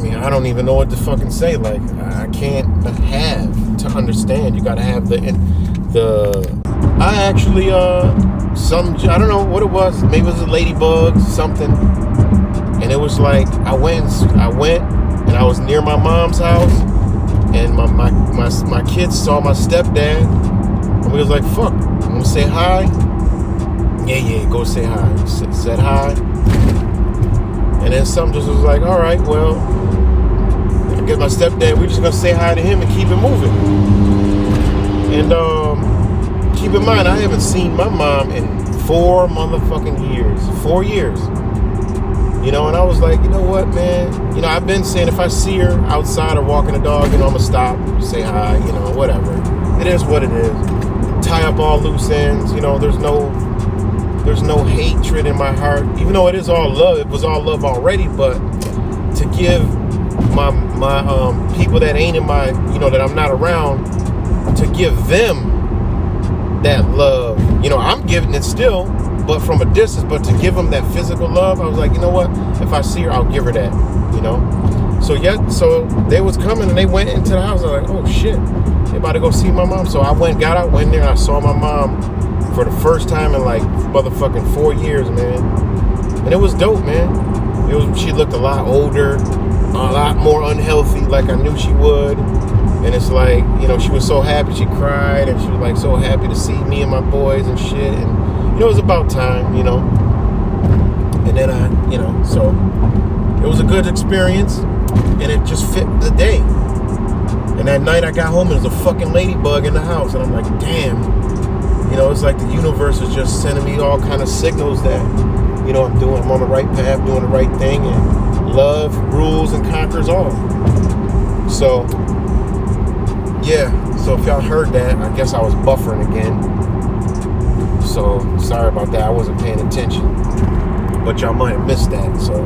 mean, I don't even know what to fucking say. Like, I can't have to understand. You gotta have the I actually I don't know what it was. Maybe it was a ladybug, something. And it was like I went and I was near my mom's house, and my kids saw my stepdad, and we was like, fuck, I'm gonna say hi. Yeah, go say hi. Said hi. And then something just was like, all right, well, I get my stepdad, we're just gonna say hi to him and keep it moving. And keep in mind, I haven't seen my mom in 4 motherfucking years. 4 years. You know, and I was like, you know what, man? You know, I've been saying if I see her outside or walking the dog, you know, I'm gonna stop, say hi, you know, whatever. It is what it is. Tie up all loose ends, you know, there's no hatred in my heart, even though it is all love. It was all love already, but to give my people that ain't in my, you know, that I'm not around, to give them that love, you know, I'm giving it still, but from a distance. But to give them that physical love, I was like, you know what, if I see her, I'll give her that, you know. So they was coming and they went into the house. I was like, oh shit, they about to go see my mom. So I went there and I saw my mom for the first time in like motherfucking 4 years, man. And it was dope, man. She looked a lot older, a lot more unhealthy, like I knew she would. And it's like, you know, she was so happy, she cried, and she was like so happy to see me and my boys and shit. And, you know, it was about time, you know. And then you know, so it was a good experience, and it just fit the day. And that night I got home and there was a fucking ladybug in the house. And I'm like, damn. You know, it's like the universe is just sending me all kind of signals that, you know, I'm on the right path, doing the right thing, and love rules and conquers all. So, yeah. So if y'all heard that, I guess I was buffering again. So, sorry about that. I wasn't paying attention. But y'all might have missed that, so.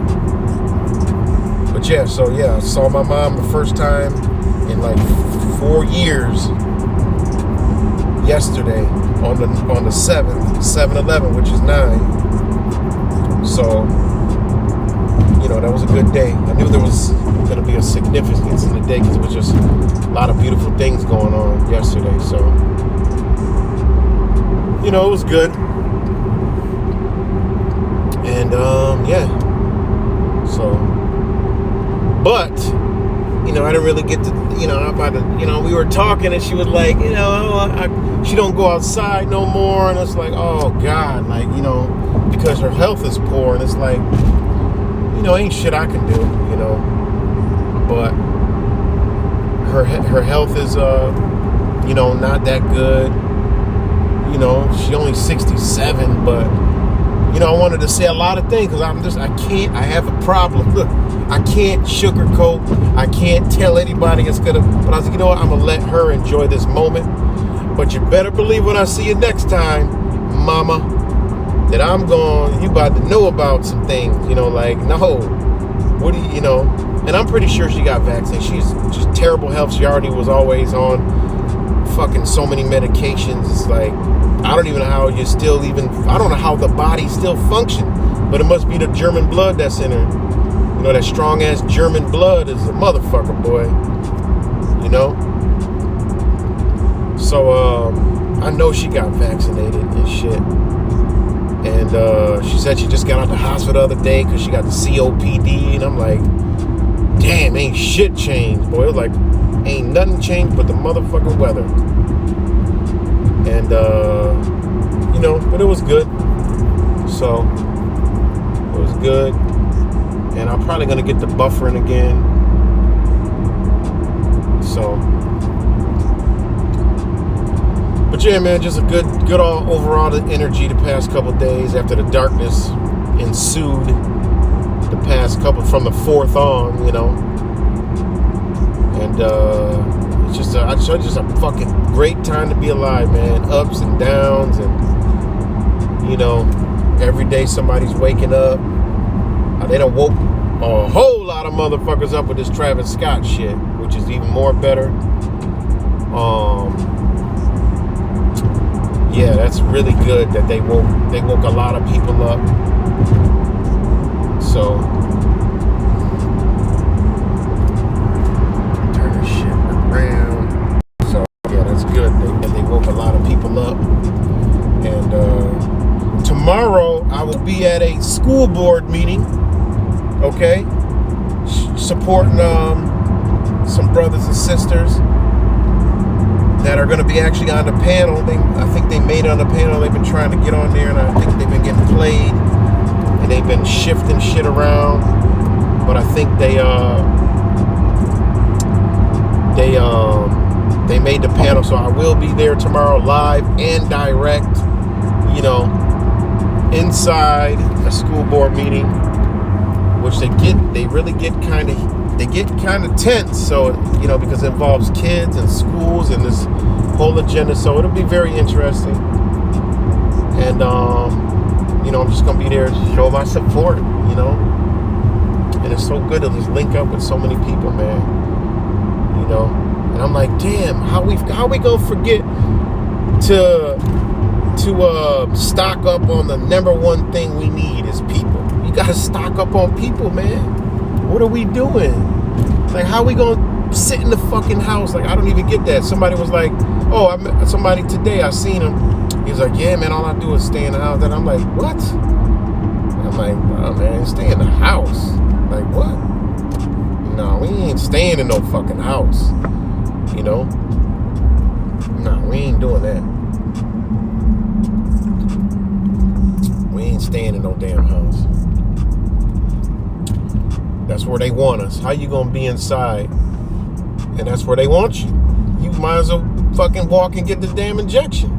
But yeah, I saw my mom the first time in like 4 years yesterday on the 7th, 7/11, which is 9. So, you know, that was a good day. I knew there was going to be a significance in the day because it was just a lot of beautiful things going on yesterday. So, you know, it was good. Yeah. So, but, you know, I didn't really get to, you know, we were talking and she was like, you know, she don't go outside no more. And it's like, oh God, like, you know, because her health is poor. And it's like, you know, ain't shit I can do, you know, but her health is, you know, not that good. You know, she's only 67, but, you know, I wanted to say a lot of things because I have a problem. Look, I can't sugarcoat. I can't tell anybody it's gonna, but I was like, you know what, I'm gonna let her enjoy this moment. But you better believe when I see you next time, mama, that I'm you about to know about some things, you know, like, no, what do you know, and I'm pretty sure she got vaccinated. She's just terrible health. She already was always on fucking so many medications. It's like, I don't even know how you still even, I don't know how the body still functions, but it must be the German blood that's in her. You know, that strong ass German blood is a motherfucker, boy. You know? So, I know she got vaccinated and shit. And she said she just got out the hospital the other day because she got the COPD. And I'm like, damn, ain't shit changed, boy. It was like, ain't nothing changed but the motherfucking weather. And, you know, but it was good. So, it was good. And I'm probably going to get the buffering again. So, but yeah, man, just a good all overall energy the past couple days after the darkness ensued the past couple from the 4th on, you know. And it's just a fucking great time to be alive, man. Ups and downs, and you know, every day somebody's waking up. They done woke a whole lot of motherfuckers up with this Travis Scott shit, which is even more better. Yeah, that's really good that they woke a lot of people up. So turn this shit around. So yeah, that's good that they woke a lot of people up. And tomorrow I will be at a school board meeting. Okay, supporting some brothers and sisters that are going to be actually on the panel. I think they made it on the panel. They've been trying to get on there, and I think they've been getting played, and they've been shifting shit around. But I think they made the panel, so I will be there tomorrow, live and direct. You know, inside a school board meeting, which they really get kind of tense. So, you know, because it involves kids and schools and this whole agenda. So it'll be very interesting. And, you know, I'm just going to be there to show my support, you know. And it's so good to just link up with so many people, man. You know. And I'm like, damn, how we going to forget to stock up on the number one thing we need is people. You got to stock up on people, man. What are we doing? Like, how are we going to sit in the fucking house? Like, I don't even get that. Somebody was like, oh, I met somebody today. I seen him. He was like, yeah, man, all I do is stay in the house. And I'm like, what? I'm like, oh, man, stay in the house. Like, what? No, we ain't staying in no fucking house. You know? No, we ain't doing that. We ain't staying in no damn house. That's where they want us. How you gonna be inside? And that's where they want you. You might as well fucking walk and get the damn injection.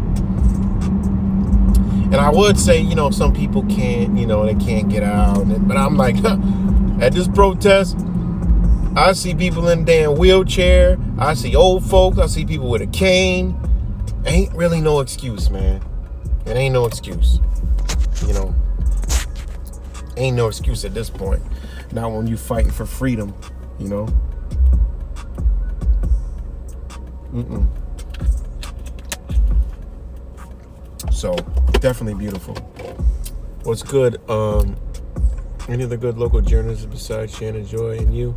And I would say, you know, some people can't, you know, they can't get out. But I'm like, at this protest, I see people in a damn wheelchair. I see old folks. I see people with a cane. Ain't really no excuse, man. It ain't no excuse. You know, ain't no excuse at this point. Not when you fighting for freedom, you know. So definitely beautiful. What's good? Any other good local journalists besides Shannon Joy and you?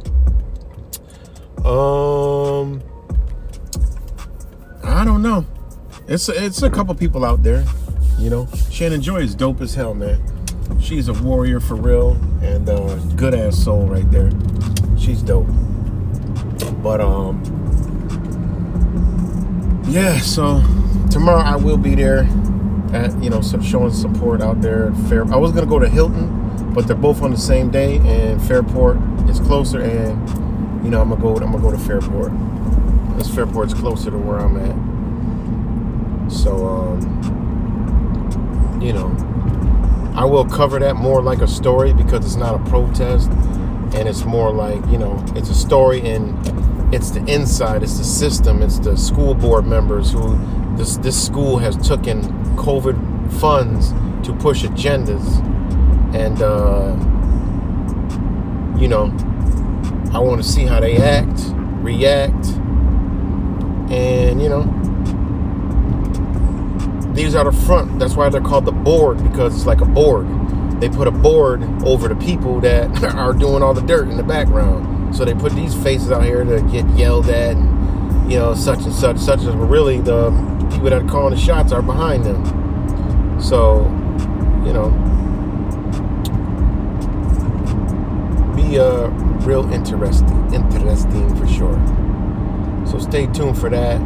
I don't know. It's a couple people out there, you know. Shannon Joy is dope as hell, man. She's a warrior for real, and good ass soul right there. She's dope. But yeah. So tomorrow I will be there at showing support out there at Fair. I was gonna go to Hilton, but they're both on the same day, and Fairport is closer, and I'm gonna go to Fairport. This Fairport's closer to where I'm at. So I will cover that more like a story, because it's not a protest, and it's more like, it's a story, and it's the inside, it's the system, it's the school board members who this school has taken COVID funds to push agendas, and I want to see how they react, and these are the front. That's why they're called the board, because it's like a board. They put a board over the people that are doing all the dirt in the background. So they put these faces out here to get yelled at, and such and such, but really the people that are calling the shots are behind them. So, be real interesting for sure. So stay tuned for that.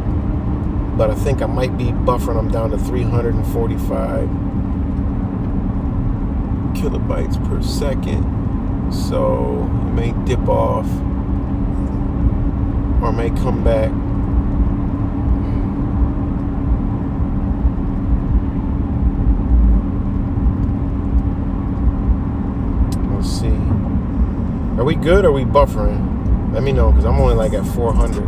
But I think I might be buffering them down to 345 kilobytes per second. So it may dip off or may come back. Let's see. Are we good or are we buffering? Let me know, because I'm only like at 400.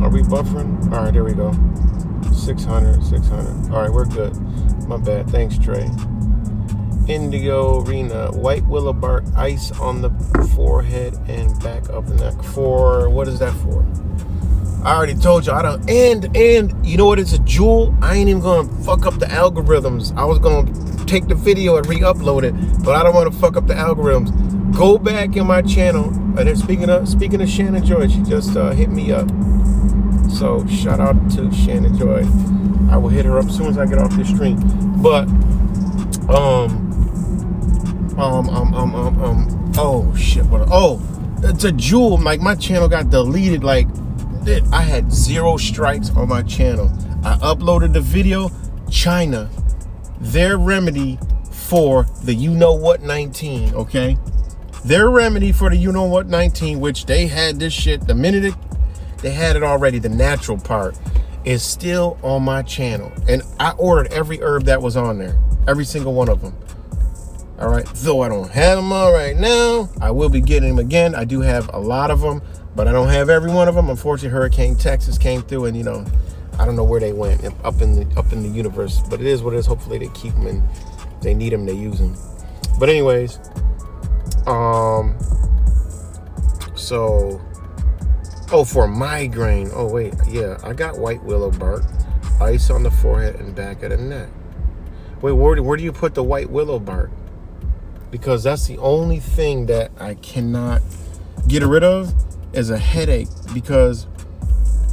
Are we buffering? All right, there we go. 600. All right, we're good. My bad. Thanks, Trey. Indigo Rena, white willow bark, ice on the forehead and back of the neck. For what is that for? I already told you I don't. And you know what? It's a jewel. I ain't even gonna fuck up the algorithms. I was gonna take the video and re-upload it, but I don't want to fuck up the algorithms. Go back in my channel. And then speaking of Shannon Joy, she just hit me up. So shout out to Shannon Joy. I will hit her up as soon as I get off this stream. But oh shit, it's a jewel. Like, my channel got deleted. Like, I had 0 strikes on my channel. I uploaded the video. China, their remedy for the 19, okay? Their remedy for the 19, which they had this shit the minute they had it already, the natural part, is still on my channel. And I ordered every herb that was on there. Every single one of them. All right. Though I don't have them all right now, I will be getting them again. I do have a lot of them, but I don't have every one of them. Unfortunately, Hurricane Texas came through, and I don't know where they went, up in the universe. But it is what it is. Hopefully they keep them, and if they need them, they use them. But anyways, so, for migraine. Oh wait, yeah, I got white willow bark, ice on the forehead and back of the neck. Wait, where do you put the white willow bark? Because that's the only thing that I cannot get rid of is a headache. Because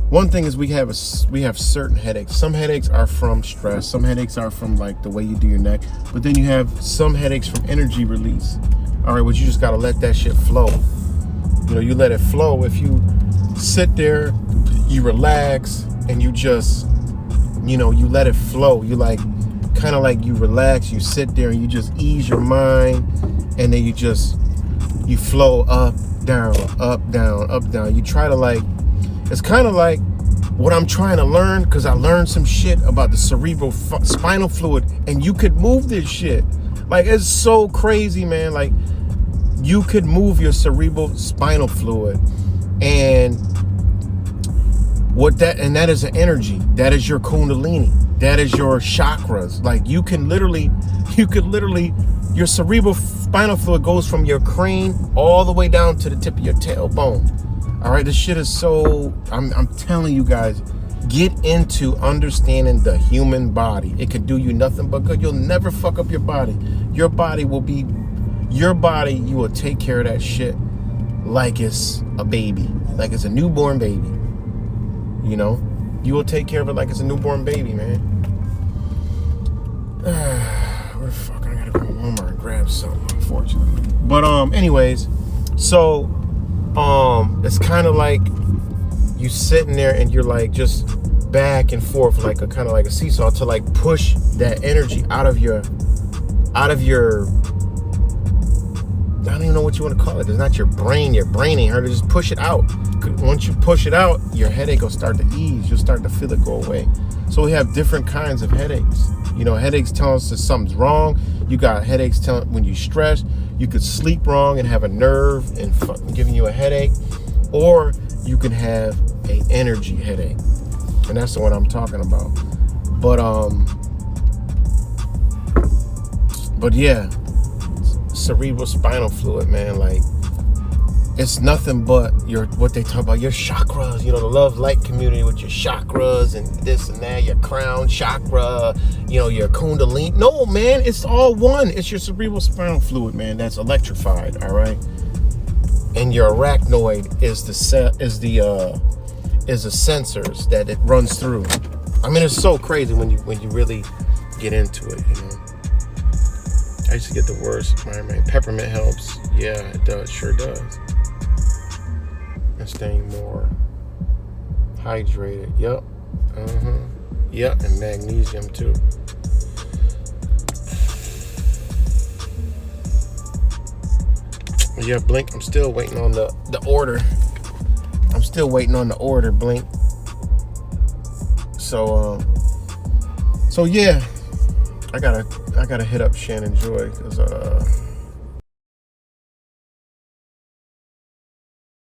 one thing is we have certain headaches. Some headaches are from stress. Some headaches are from like the way you do your neck. But then you have some headaches from energy release. All right, but you just gotta let that shit flow. You let it flow. If you sit there, you relax, and you just, you let it flow. You kind of like you relax, you sit there and you just ease your mind, and then you flow up, down, up, down, up, down. You try to it's kind of like what I'm trying to learn, because I learned some shit about the cerebral spinal fluid, and you could move this shit. Like, it's so crazy, man. Like, you could move your cerebral spinal fluid, and that is an energy. That is your kundalini. That is your chakras. Like, you could literally, your cerebral spinal fluid goes from your crane all the way down to the tip of your tailbone. All right, this shit is so, I'm telling you guys, get into understanding the human body. It can do you nothing but good. You'll never fuck up your body. You will take care of that shit. like it's a baby, like it's a newborn baby. You know, you will take care of it like it's a newborn baby, man. Where the fuck? I gotta go to Walmart and grab something, unfortunately. But anyways, so it's kind of like you sitting there and you're like just back and forth, like a kind of like a seesaw, to like push that energy out of your I don't even know what you want to call it. It's not your brain ain't hurt. Just push it out. Once you push it out, your headache will start to ease. You'll start to feel it go away. So we have different kinds of headaches. You know, headaches tell us that something's wrong. You got headaches telling when you stress. You could sleep wrong and have a nerve and giving you a headache, or you can have a energy headache, and that's the one I'm talking about. But yeah, cerebral spinal fluid, man, like it's nothing but what they talk about, your chakras, you know, the love light community with your chakras and this and that, your crown chakra, you know, your kundalini. No, man, it's all one. It's your cerebral spinal fluid, man, that's electrified, all right? And your arachnoid is the sensors that it runs through. I mean, it's so crazy when you really get into it, you know. I used to get the worst. Peppermint helps. Yeah, it does. Sure does. And staying more hydrated. Yep. Yep. And magnesium too. Yeah, Blink. I'm still waiting on the order. I'm still waiting on the order, Blink. So yeah. I gotta hit up Shannon Joy because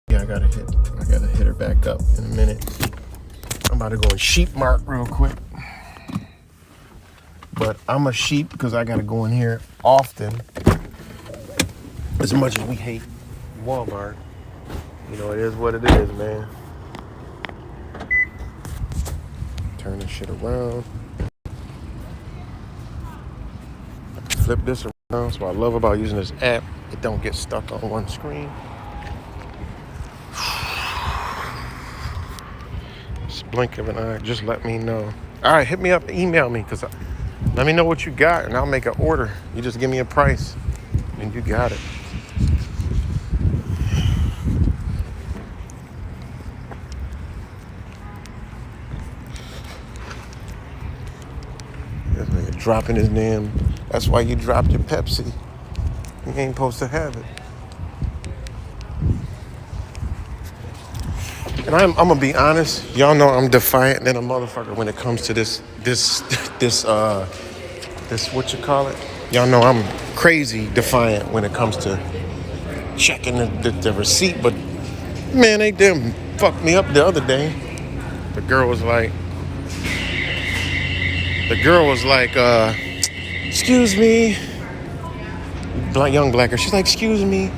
yeah, I gotta hit her back up in a minute. I'm about to go in Sheep Mart real quick, but I'm a sheep because I gotta go in here often. As much as we hate Walmart, you know, it is what it is, man. Turn this shit around. Flip this around. So what I love about using this app, it don't get stuck on one screen. Just blink of an eye, just let me know. All right, hit me up, email me, because let me know what you got, and I'll make an order. You just give me a price, and you got it. This nigga dropping his name. That's why you dropped your Pepsi. You ain't supposed to have it. And I'm gonna be honest. Y'all know I'm defiant than a motherfucker when it comes to this what you call it. Y'all know I'm crazy defiant when it comes to checking the receipt. But man, they damn fucked me up the other day. The girl was like, excuse me, young black girl. She's like, excuse me.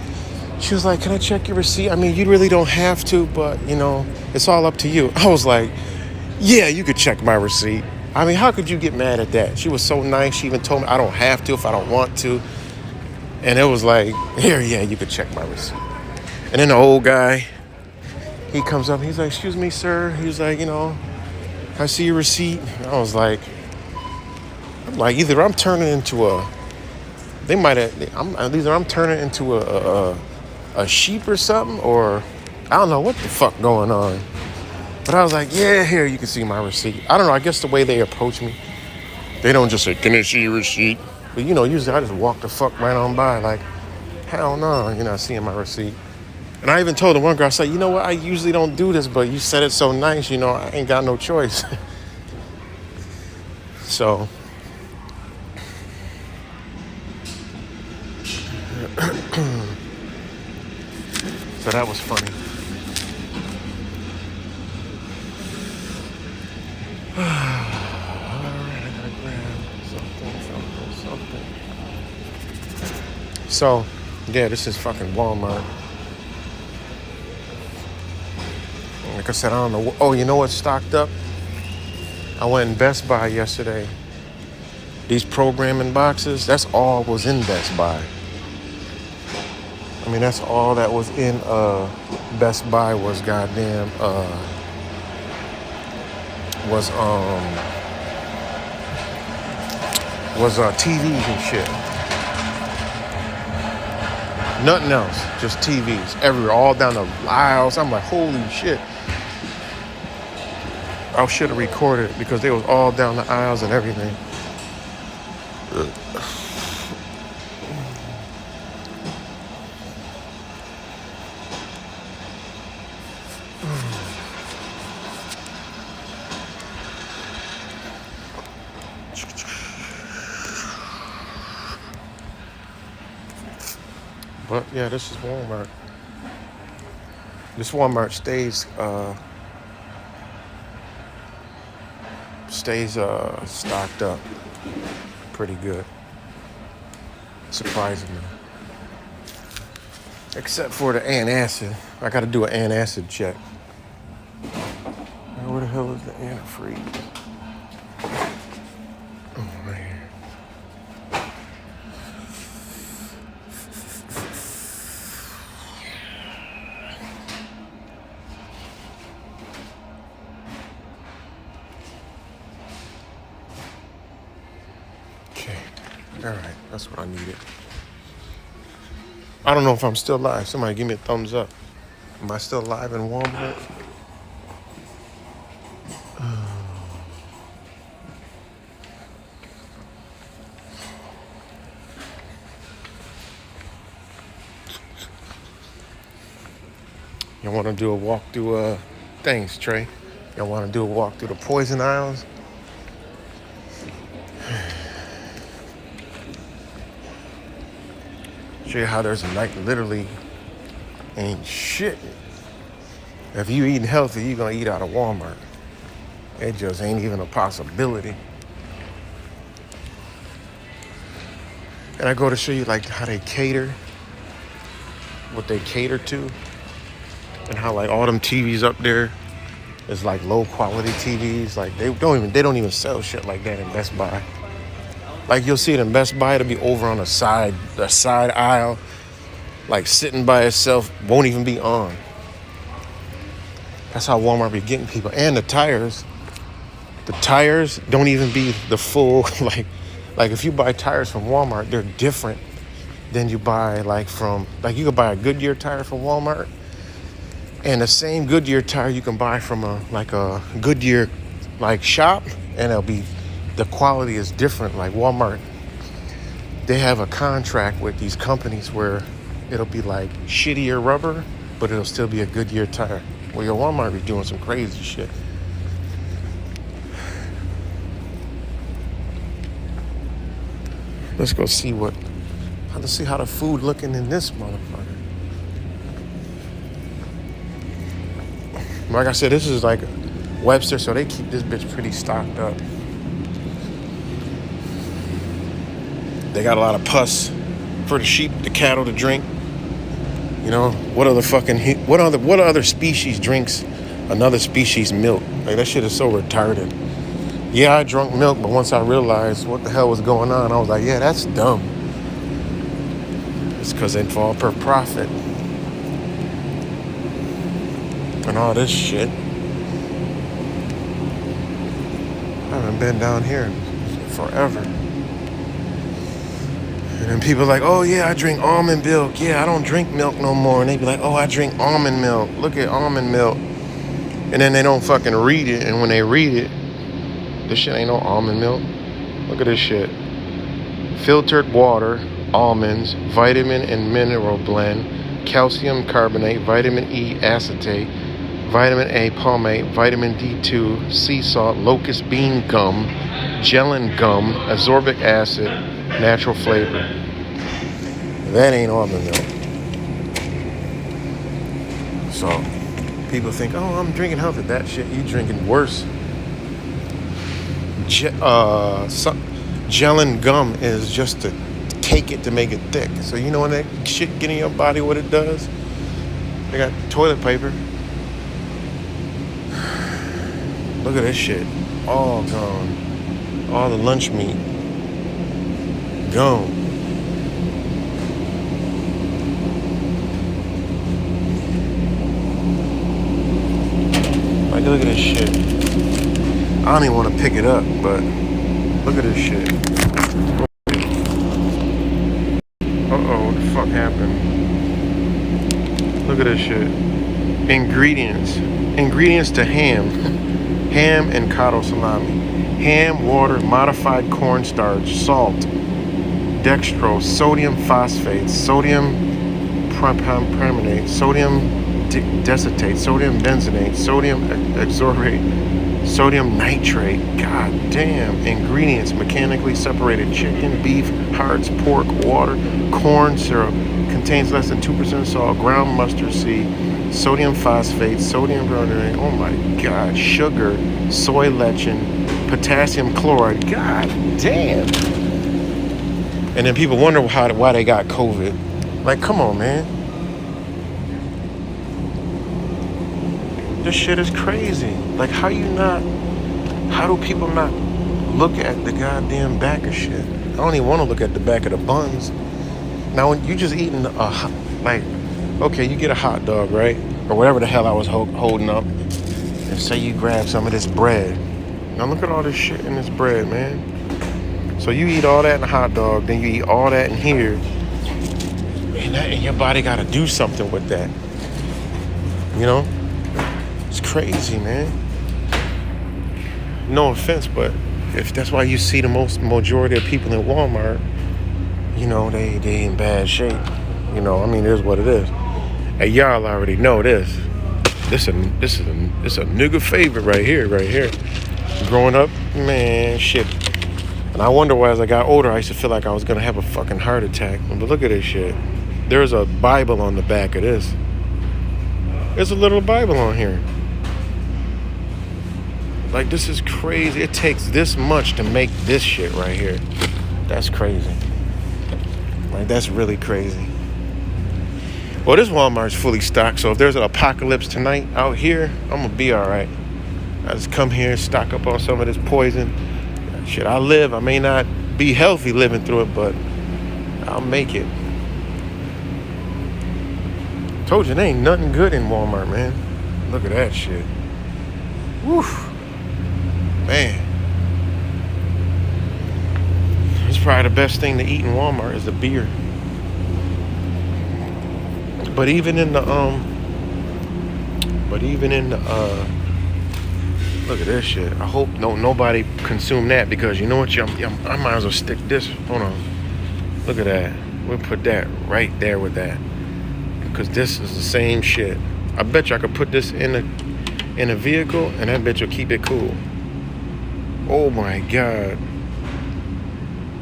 She was like, can I check your receipt? I mean, you really don't have to, but, you know, it's all up to you. I was like, yeah, you could check my receipt. I mean, how could you get mad at that? She was so nice. She even told me I don't have to if I don't want to. And it was like, here, yeah, you could check my receipt. And then the old guy, he comes up. He's like, excuse me, sir. He was like, you know, I see your receipt. And I was like, either I'm turning into I'm turning into a sheep or something, or I don't know what the fuck going on. But I was like, yeah, here, you can see my receipt. I don't know, I guess the way they approach me, they don't just say, can I see your receipt? But, you know, usually I just walk the fuck right on by, like, hell no, you're not seeing my receipt. And I even told the one girl, I said, you know what, I usually don't do this, but you said it so nice, you know, I ain't got no choice. So that was funny. Alright, I gotta grab something. So, yeah, this is fucking Walmart. Like I said, I don't know. Oh, you know what's stocked up? I went in Best Buy yesterday. These programming boxes, that's all was in Best Buy. I mean, that's all that was in Best Buy was goddamn was TVs and shit. Nothing else, just TVs everywhere, all down the aisles. I'm like, holy shit. I should have recorded it because they was all down the aisles and everything. But yeah, this is Walmart. This Walmart stays stocked up pretty good, surprisingly. Except for the antacid. I got to do an antacid check. Where the hell is the antifreeze? Oh, right here. All right, that's what I needed. I don't know if I'm still live. Somebody give me a thumbs up. Am I still live in Walmart? You want to do a walk through thanks, Trey. You want to do a walk through the poison aisles? Show you how there's like literally ain't shit. If you eating healthy, you're gonna eat out of Walmart. It just ain't even a possibility. And I go to show you like how they cater, what they cater to, and how like all them TVs up there is like low quality TVs. Like they don't even sell shit like that in Best Buy. Like you'll see it in Best Buy, it'll be over on the side aisle, like sitting by itself, won't even be on. That's how Walmart be getting people. And the tires don't even be the full, like if you buy tires from Walmart, they're different than you buy like you can buy a Goodyear tire from Walmart, and the same Goodyear tire you can buy from a Goodyear like shop, and the quality is different. Like Walmart, they have a contract with these companies where it'll be like shittier rubber, but it'll still be a Goodyear tire. Well, your Walmart be doing some crazy shit. Let's go see let's see how the food looking in this motherfucker. Like I said, this is like Webster, so they keep this bitch pretty stocked up. They got a lot of pus for the sheep, the cattle to drink. You know, what other species drinks another species milk? Like that shit is so retarded. Yeah, I drunk milk, but once I realized what the hell was going on, I was like, yeah, that's dumb. It's because they fall for profit and all this shit. I haven't been down here in forever. And then people are like, oh yeah, I drink almond milk. Yeah, I don't drink milk no more. And they be like, oh, I drink almond milk. Look at almond milk. And then they don't fucking read it. And when they read it, this shit ain't no almond milk. Look at this shit. Filtered water, almonds, vitamin and mineral blend, calcium carbonate, vitamin E acetate, vitamin A palmate, vitamin D2, sea salt, locust bean gum, gellan gum, ascorbic acid, natural flavor. That ain't almond milk. So people think, oh, I'm drinking healthy. That shit, you drinking worse. Gellan gum is just to take it to make it thick. So you know when that shit get in your body, what it does? They got toilet paper. Look at this shit. All gone. All the lunch meat. Gone. look at this shit. I don't even want to pick it up, but look at this shit. Uh-oh, what the fuck happened? Look at this shit. Ingredients. Ingredients to ham. Ham and cotto salami. Ham, water, modified cornstarch, salt, dextrose, sodium phosphate, sodium permanganate, sodium decetate, sodium benzenate, sodium exorate, sodium nitrate. God damn. Ingredients: mechanically separated chicken, beef, hearts, pork, water, corn syrup, contains less than 2% salt, ground mustard seed, sodium phosphate, sodium bernardate, oh my god, sugar, soy lecithin, potassium chloride. God damn. And then people wonder why they got COVID. Like, come on, man. This shit is crazy. Like, how do people not look at the goddamn back of shit? I don't even want to look at the back of the buns. Now, when you just eating okay, you get a hot dog, right? Or whatever the hell I was holding up. And say you grab some of this bread. Now look at all this shit in this bread, man. So you eat all that in a hot dog, then you eat all that in here. And your body got to do something with that. You know? It's crazy, man. No offense, but if that's why you see the majority of people in Walmart, you know, they in bad shape. You know, I mean, it is what it is. Hey, y'all already know this. This is a nigga favorite right here. Growing up, man, shit. And I wonder why as I got older, I used to feel like I was gonna have a fucking heart attack. But look at this shit. There's a Bible on the back of this. There's a little Bible on here. Like, this is crazy. It takes this much to make this shit right here. That's crazy. Like, that's really crazy. Well, this Walmart's fully stocked, so if there's an apocalypse tonight out here, I'm gonna be all right. I just come here, stock up on some of this poison. Shit, I may not be healthy living through it, but I'll make it. Told you, there ain't nothing good in Walmart, man. Look at that shit. Woof. Man. It's probably the best thing to eat in Walmart is the beer. But even in the look at this shit. I hope nobody consume that, because you know what, I might as well stick this. Hold on. Look at that. We'll put that right there with that, because this is the same shit. I bet you I could put this in a vehicle and that bitch will keep it cool. Oh my god.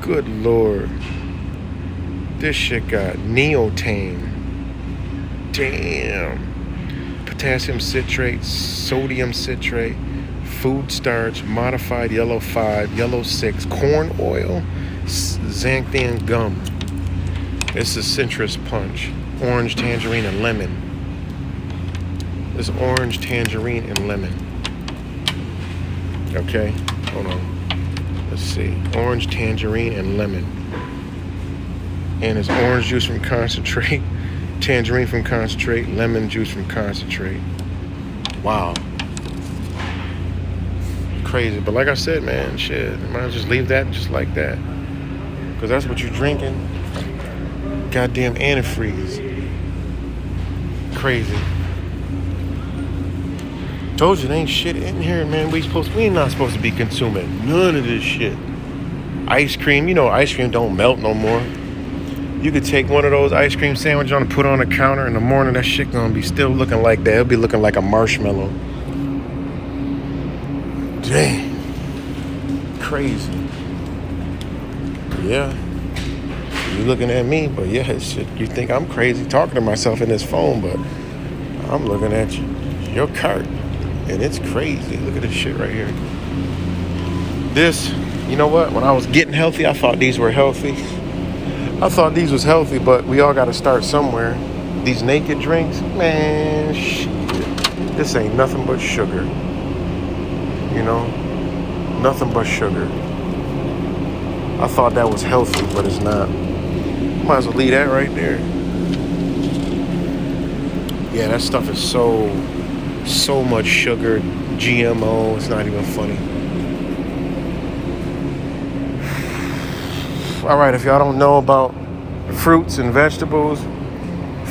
Good lord. This shit got neotane. Damn. Potassium citrate, sodium citrate, food starch, modified yellow 5, yellow 6, corn oil, xanthan gum. This is citrus punch, orange, tangerine, and lemon. This orange, tangerine, and lemon. Okay, hold on. Let's see. Orange, tangerine, and lemon. And it's orange juice from concentrate, tangerine from concentrate, lemon juice from concentrate. Wow. Crazy. But like I said, man, shit, might as well just leave that just like that. Because that's what you're drinking. Goddamn antifreeze. Crazy. Told you there ain't shit in here, man. We ain't not supposed to be consuming none of this shit. Ice cream, you know, ice cream don't melt no more. You could take one of those ice cream sandwiches on and put on the counter in the morning. That shit gonna be still looking like that. It'll be looking like a marshmallow. Dang. Crazy. Yeah. You looking at me, but yeah, shit, you think I'm crazy talking to myself in this phone, but I'm looking at your cart, and it's crazy. Look at this shit right here. This, you know what? When I was getting healthy, I thought these were healthy. I thought these was healthy, but we all got to start somewhere. These naked drinks, man, shit. This ain't nothing but sugar. You know? Nothing but sugar. I thought that was healthy, but it's not. Might as well leave that right there. Yeah, that stuff is so So much sugar, GMO, it's not even funny. All right, if y'all don't know about fruits and vegetables,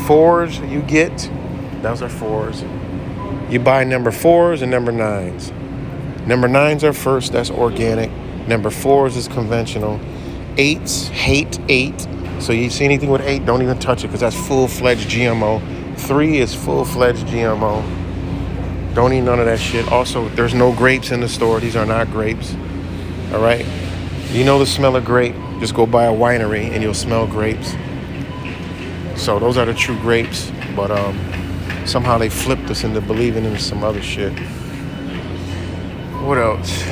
fours you get, those are fours. You buy number 4s and number 9s. Number 9s are first, that's organic. Number 4s is conventional. 8s, hate 8. So you see anything with 8, don't even touch it because that's full-fledged GMO. 3 is full-fledged GMO. Don't eat none of that shit. Also, there's no grapes in the store. These are not grapes. All right? You know the smell of grape. Just go buy a winery and you'll smell grapes. So those are the true grapes. But somehow they flipped us into believing in some other shit. What else?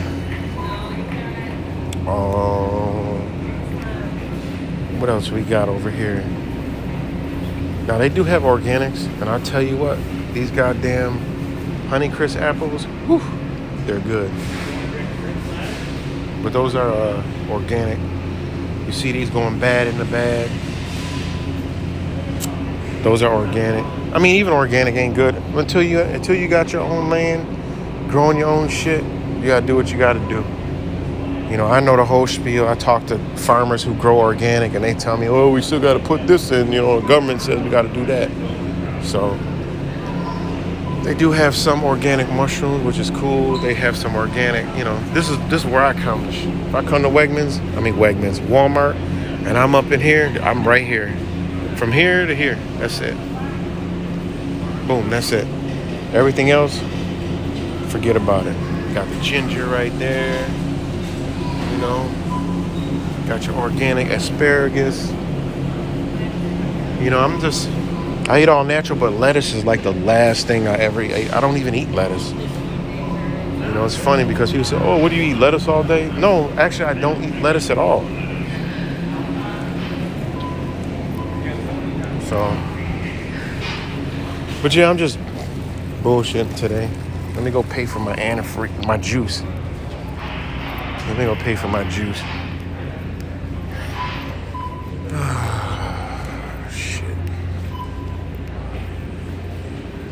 What else we got over here? Now they do have organics, and I'll tell you what, these goddamn Honeycrisp apples, whew, they're good. But those are organic. You see these going bad in the bag. Those are organic. I mean, even organic ain't good until you got your own land, growing your own shit. You gotta do what you gotta do. You know, I know the whole spiel. I talk to farmers who grow organic, and they tell me, "Oh, we still gotta put this in." You know, the government says we gotta do that. So they do have some organic mushrooms, which is cool. They have some organic. You know, this is where I come. If I come to Walmart, and I'm up in here, I'm right here. From here to here, that's it. Boom, that's it. Everything else, forget about it. Got the ginger right there. You know, got your organic asparagus. You know, I eat all natural, but lettuce is like the last thing I ever ate. I don't even eat lettuce. You know, it's funny because people say, "Oh, what do you eat, lettuce all day?" No, actually, I don't eat lettuce at all. So, but yeah, I'm just bullshitting today. Let me go pay for my juice. Let me go pay for my juice. Shit.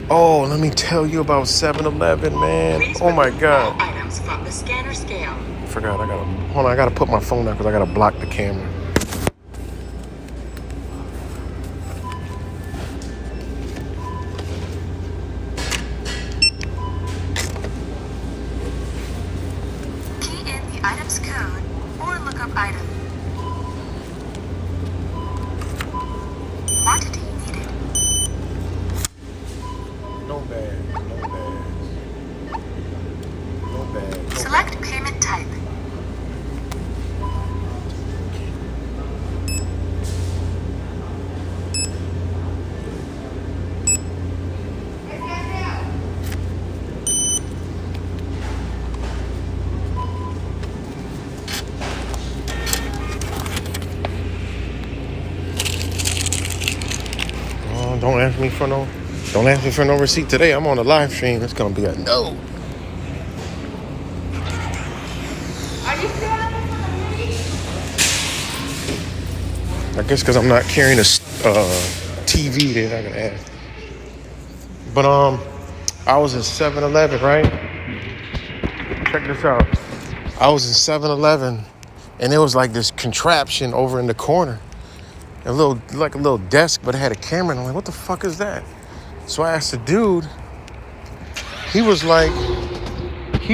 Oh, let me tell you about 7-Eleven, man. Oh my God. Items from the scanner scale. I forgot. I gotta put my phone down because I gotta block the camera. Items code or look up item. Quantity needed. No bad. Select payment type. Don't ask me for no receipt today. I'm on a live stream. It's gonna be a no. Are you still on I guess because I'm not carrying a TV, they're not gonna ask. But I was in 7-Eleven, right? Check this out. I was in 7-Eleven, and there was like this contraption over in the corner. A little desk, but it had a camera, and I'm like, what the fuck is that? So I asked the dude. He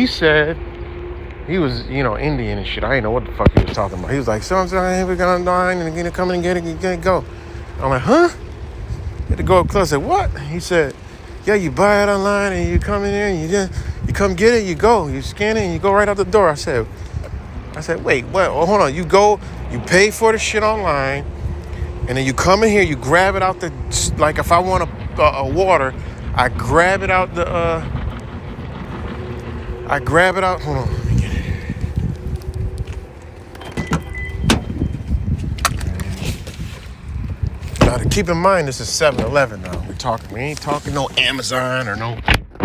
said, he was, Indian and shit. I didn't know what the fuck he was talking about. He was like, so we're gonna dine and you're gonna come in and get it, you gotta go. I'm like, huh? He had to go up close. I said, what? He said, yeah, you buy it online and you come in there and you come get it, you go. You scan it and you go right out the door. I said, wait, what? Oh, hold on. You go, you pay for the shit online, and then you come in here, you grab it out like if I want a water, I grab it out hold on, let me get it. Now to keep in mind, this is 7-Eleven now. We ain't talking no Amazon or no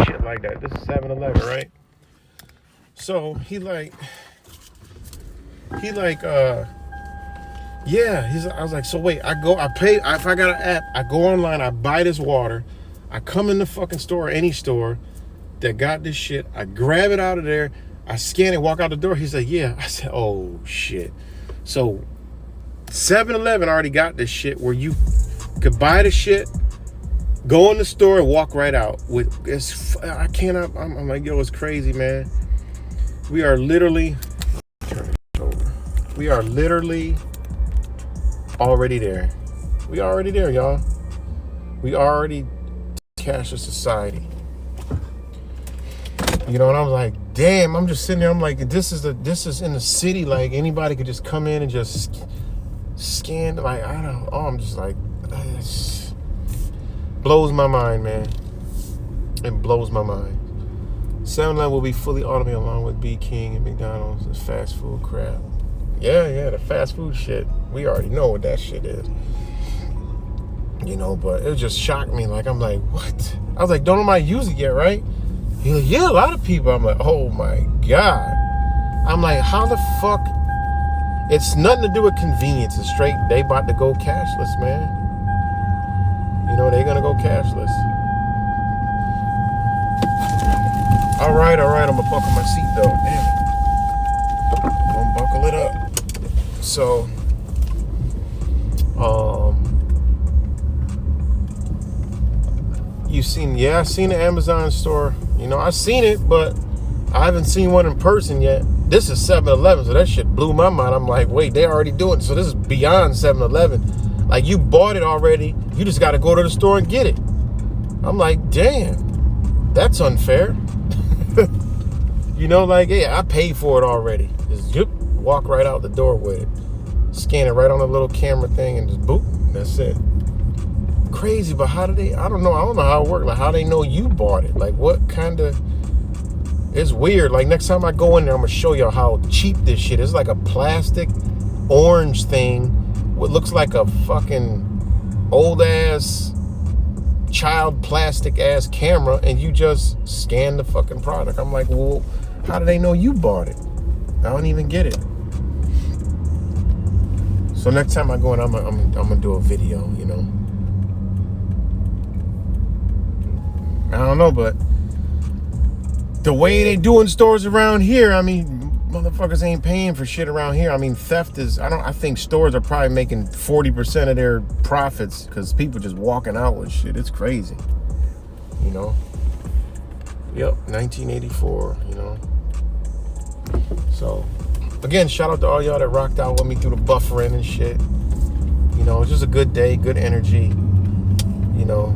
shit like that. This is 7-Eleven, right? So I was like, so wait, I pay, if I got an app, I go online, I buy this water, I come in the fucking store, any store, that got this shit. I grab it out of there. I scan it, walk out the door. He said, yeah. I said, oh, shit. So 7-Eleven already got this shit where you could buy the shit, go in the store, and walk right out. I'm like, yo, it's crazy, man. We are literally, already there. We already there, y'all. We already cashless society. You know, and I was like, damn, I'm just sitting there. I'm like, this is in the city. Like, anybody could just come in and just scan. Like, I don't know. I'm just like, it blows my mind, man. It blows my mind. 7-Eleven will be fully automated along with B King and McDonald's. The fast food crap. Yeah, the fast food shit. We already know what that shit is. You know, but it just shocked me. Like, I'm like, what? I was like, don't nobody use it yet, right? He's like, yeah, a lot of people. I'm like, oh my God. I'm like, how the fuck? It's nothing to do with convenience. It's straight, they about to go cashless, man. You know, they're gonna go cashless. All right, I'm gonna buckle my seatbelt. Damn it. I'm gonna buckle it up. So, I've seen the Amazon store. You know, I've seen it, but I haven't seen one in person yet. This is 7-Eleven, so that shit blew my mind. I'm like, wait, they already doing it. So this is beyond 7-Eleven. Like, you bought it already. You just got to go to the store and get it. I'm like, damn, that's unfair. You know, like, yeah, I paid for it already. Just walk right out the door with it. Scan it right on the little camera thing and just boop. That's it. Crazy, but how do they? I don't know how it works. Like, how they know you bought it? Like, what kind of? It's weird. Like, next time I go in there, I'm gonna show y'all how cheap this shit is. Like a plastic orange thing, what looks like a fucking old ass child plastic ass camera, and you just scan the fucking product. I'm like, well, how do they know you bought it? I don't even get it. So next time I go in, I'm gonna do a video. You know. I don't know, but the way they doing stores around here, I mean, motherfuckers ain't paying for shit around here. I mean, theft is, I think stores are probably making 40% of their profits because people just walking out with shit. It's crazy, you know? Yep, 1984, you know? So, again, shout out to all y'all that rocked out with me through the buffering and shit. You know, it's just a good day, good energy, you know?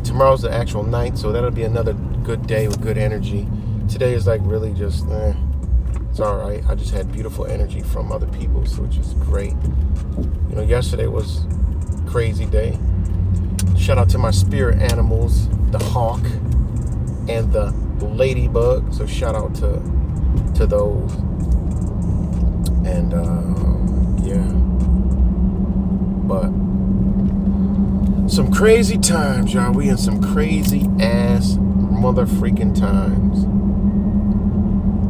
Tomorrow's the actual night, so that'll be another good day with good energy. Today is like really just, it's all right. I just had beautiful energy from other people, so it's just great. You know, yesterday was a crazy day. Shout out to my spirit animals, the hawk and the ladybug. So shout out to those. And yeah, but some crazy times, y'all. We in some crazy ass mother freaking times.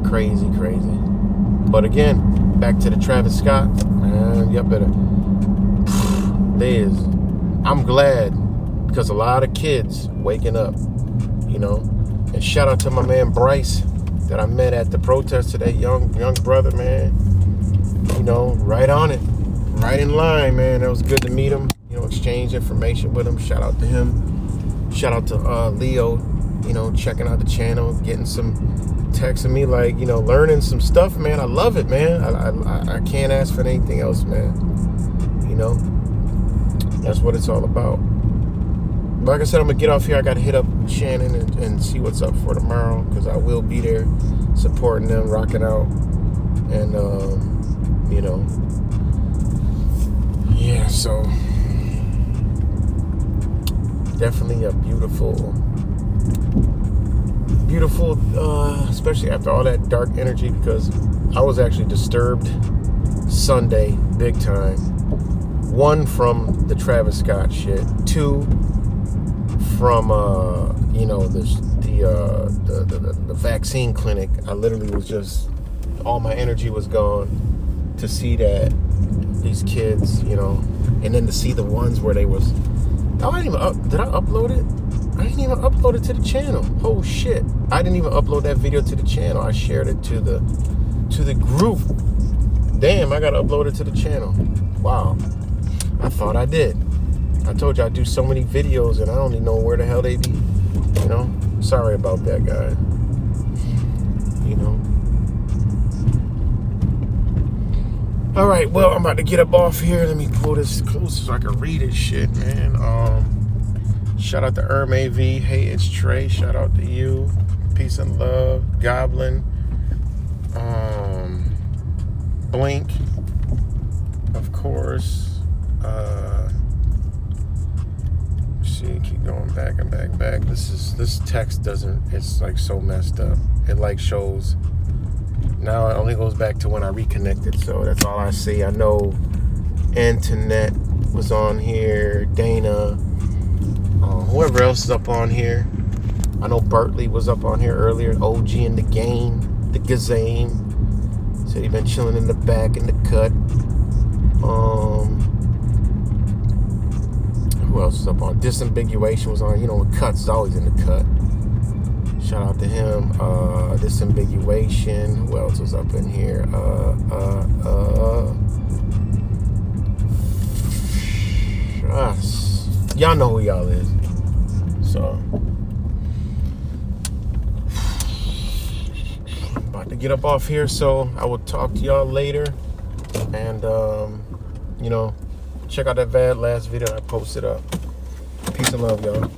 Crazy. But again, back to the Travis Scott. Man, y'all better. I'm glad because a lot of kids waking up, you know. And shout out to my man Bryce that I met at the protest today. Young brother, man. You know, right on it, right in line, man. It was good to meet him. You know, exchange information with him. Shout out to him. Shout out to Leo, you know, checking out the channel, getting some texting me, like, you know, learning some stuff, man. I love it, man. I can't ask for anything else, man. You know, that's what it's all about. Like I said, I'm gonna get off here. I gotta hit up Shannon and see what's up for tomorrow, because I will be there supporting them, rocking out, and you know, yeah. So definitely a beautiful, especially after all that dark energy, because I was actually disturbed Sunday big time. One, from the Travis Scott shit. Two, from you know, the vaccine clinic. I literally was just, all my energy was gone to see that these kids, you know, and then to see the ones where they was, did I upload it? I didn't even upload it to the channel. Oh shit. I didn't even upload that video to the channel. I shared it to the group. Damn, I gotta upload it to the channel. Wow. I thought I did. I told you I do so many videos and I don't even know where the hell they be. You know? Sorry about that, guy. You know. All right, well, I'm about to get up off here. Let me pull this closer so I can read this shit, man. Shout out to AV. Hey, it's Trey. Shout out to you. Peace and love. Goblin. Blink. Of course. See, keep going back and back. This text doesn't, it's like so messed up. It like shows. Now it only goes back to when I reconnected, so that's all I see. I know Internet was on here, Dana, whoever else is up on here. I know Bertley was up on here earlier, OG in the game, the Gazame. Said he been chilling in the back in the cut. Who else is up on? Disambiguation was on, you know, Cuts is always in the cut. Shout out to him. Disambiguation. Who else was up in here? Y'all know who y'all is. So, about to get up off here. So I will talk to y'all later. And you know, check out that last video I posted up. Peace and love, y'all.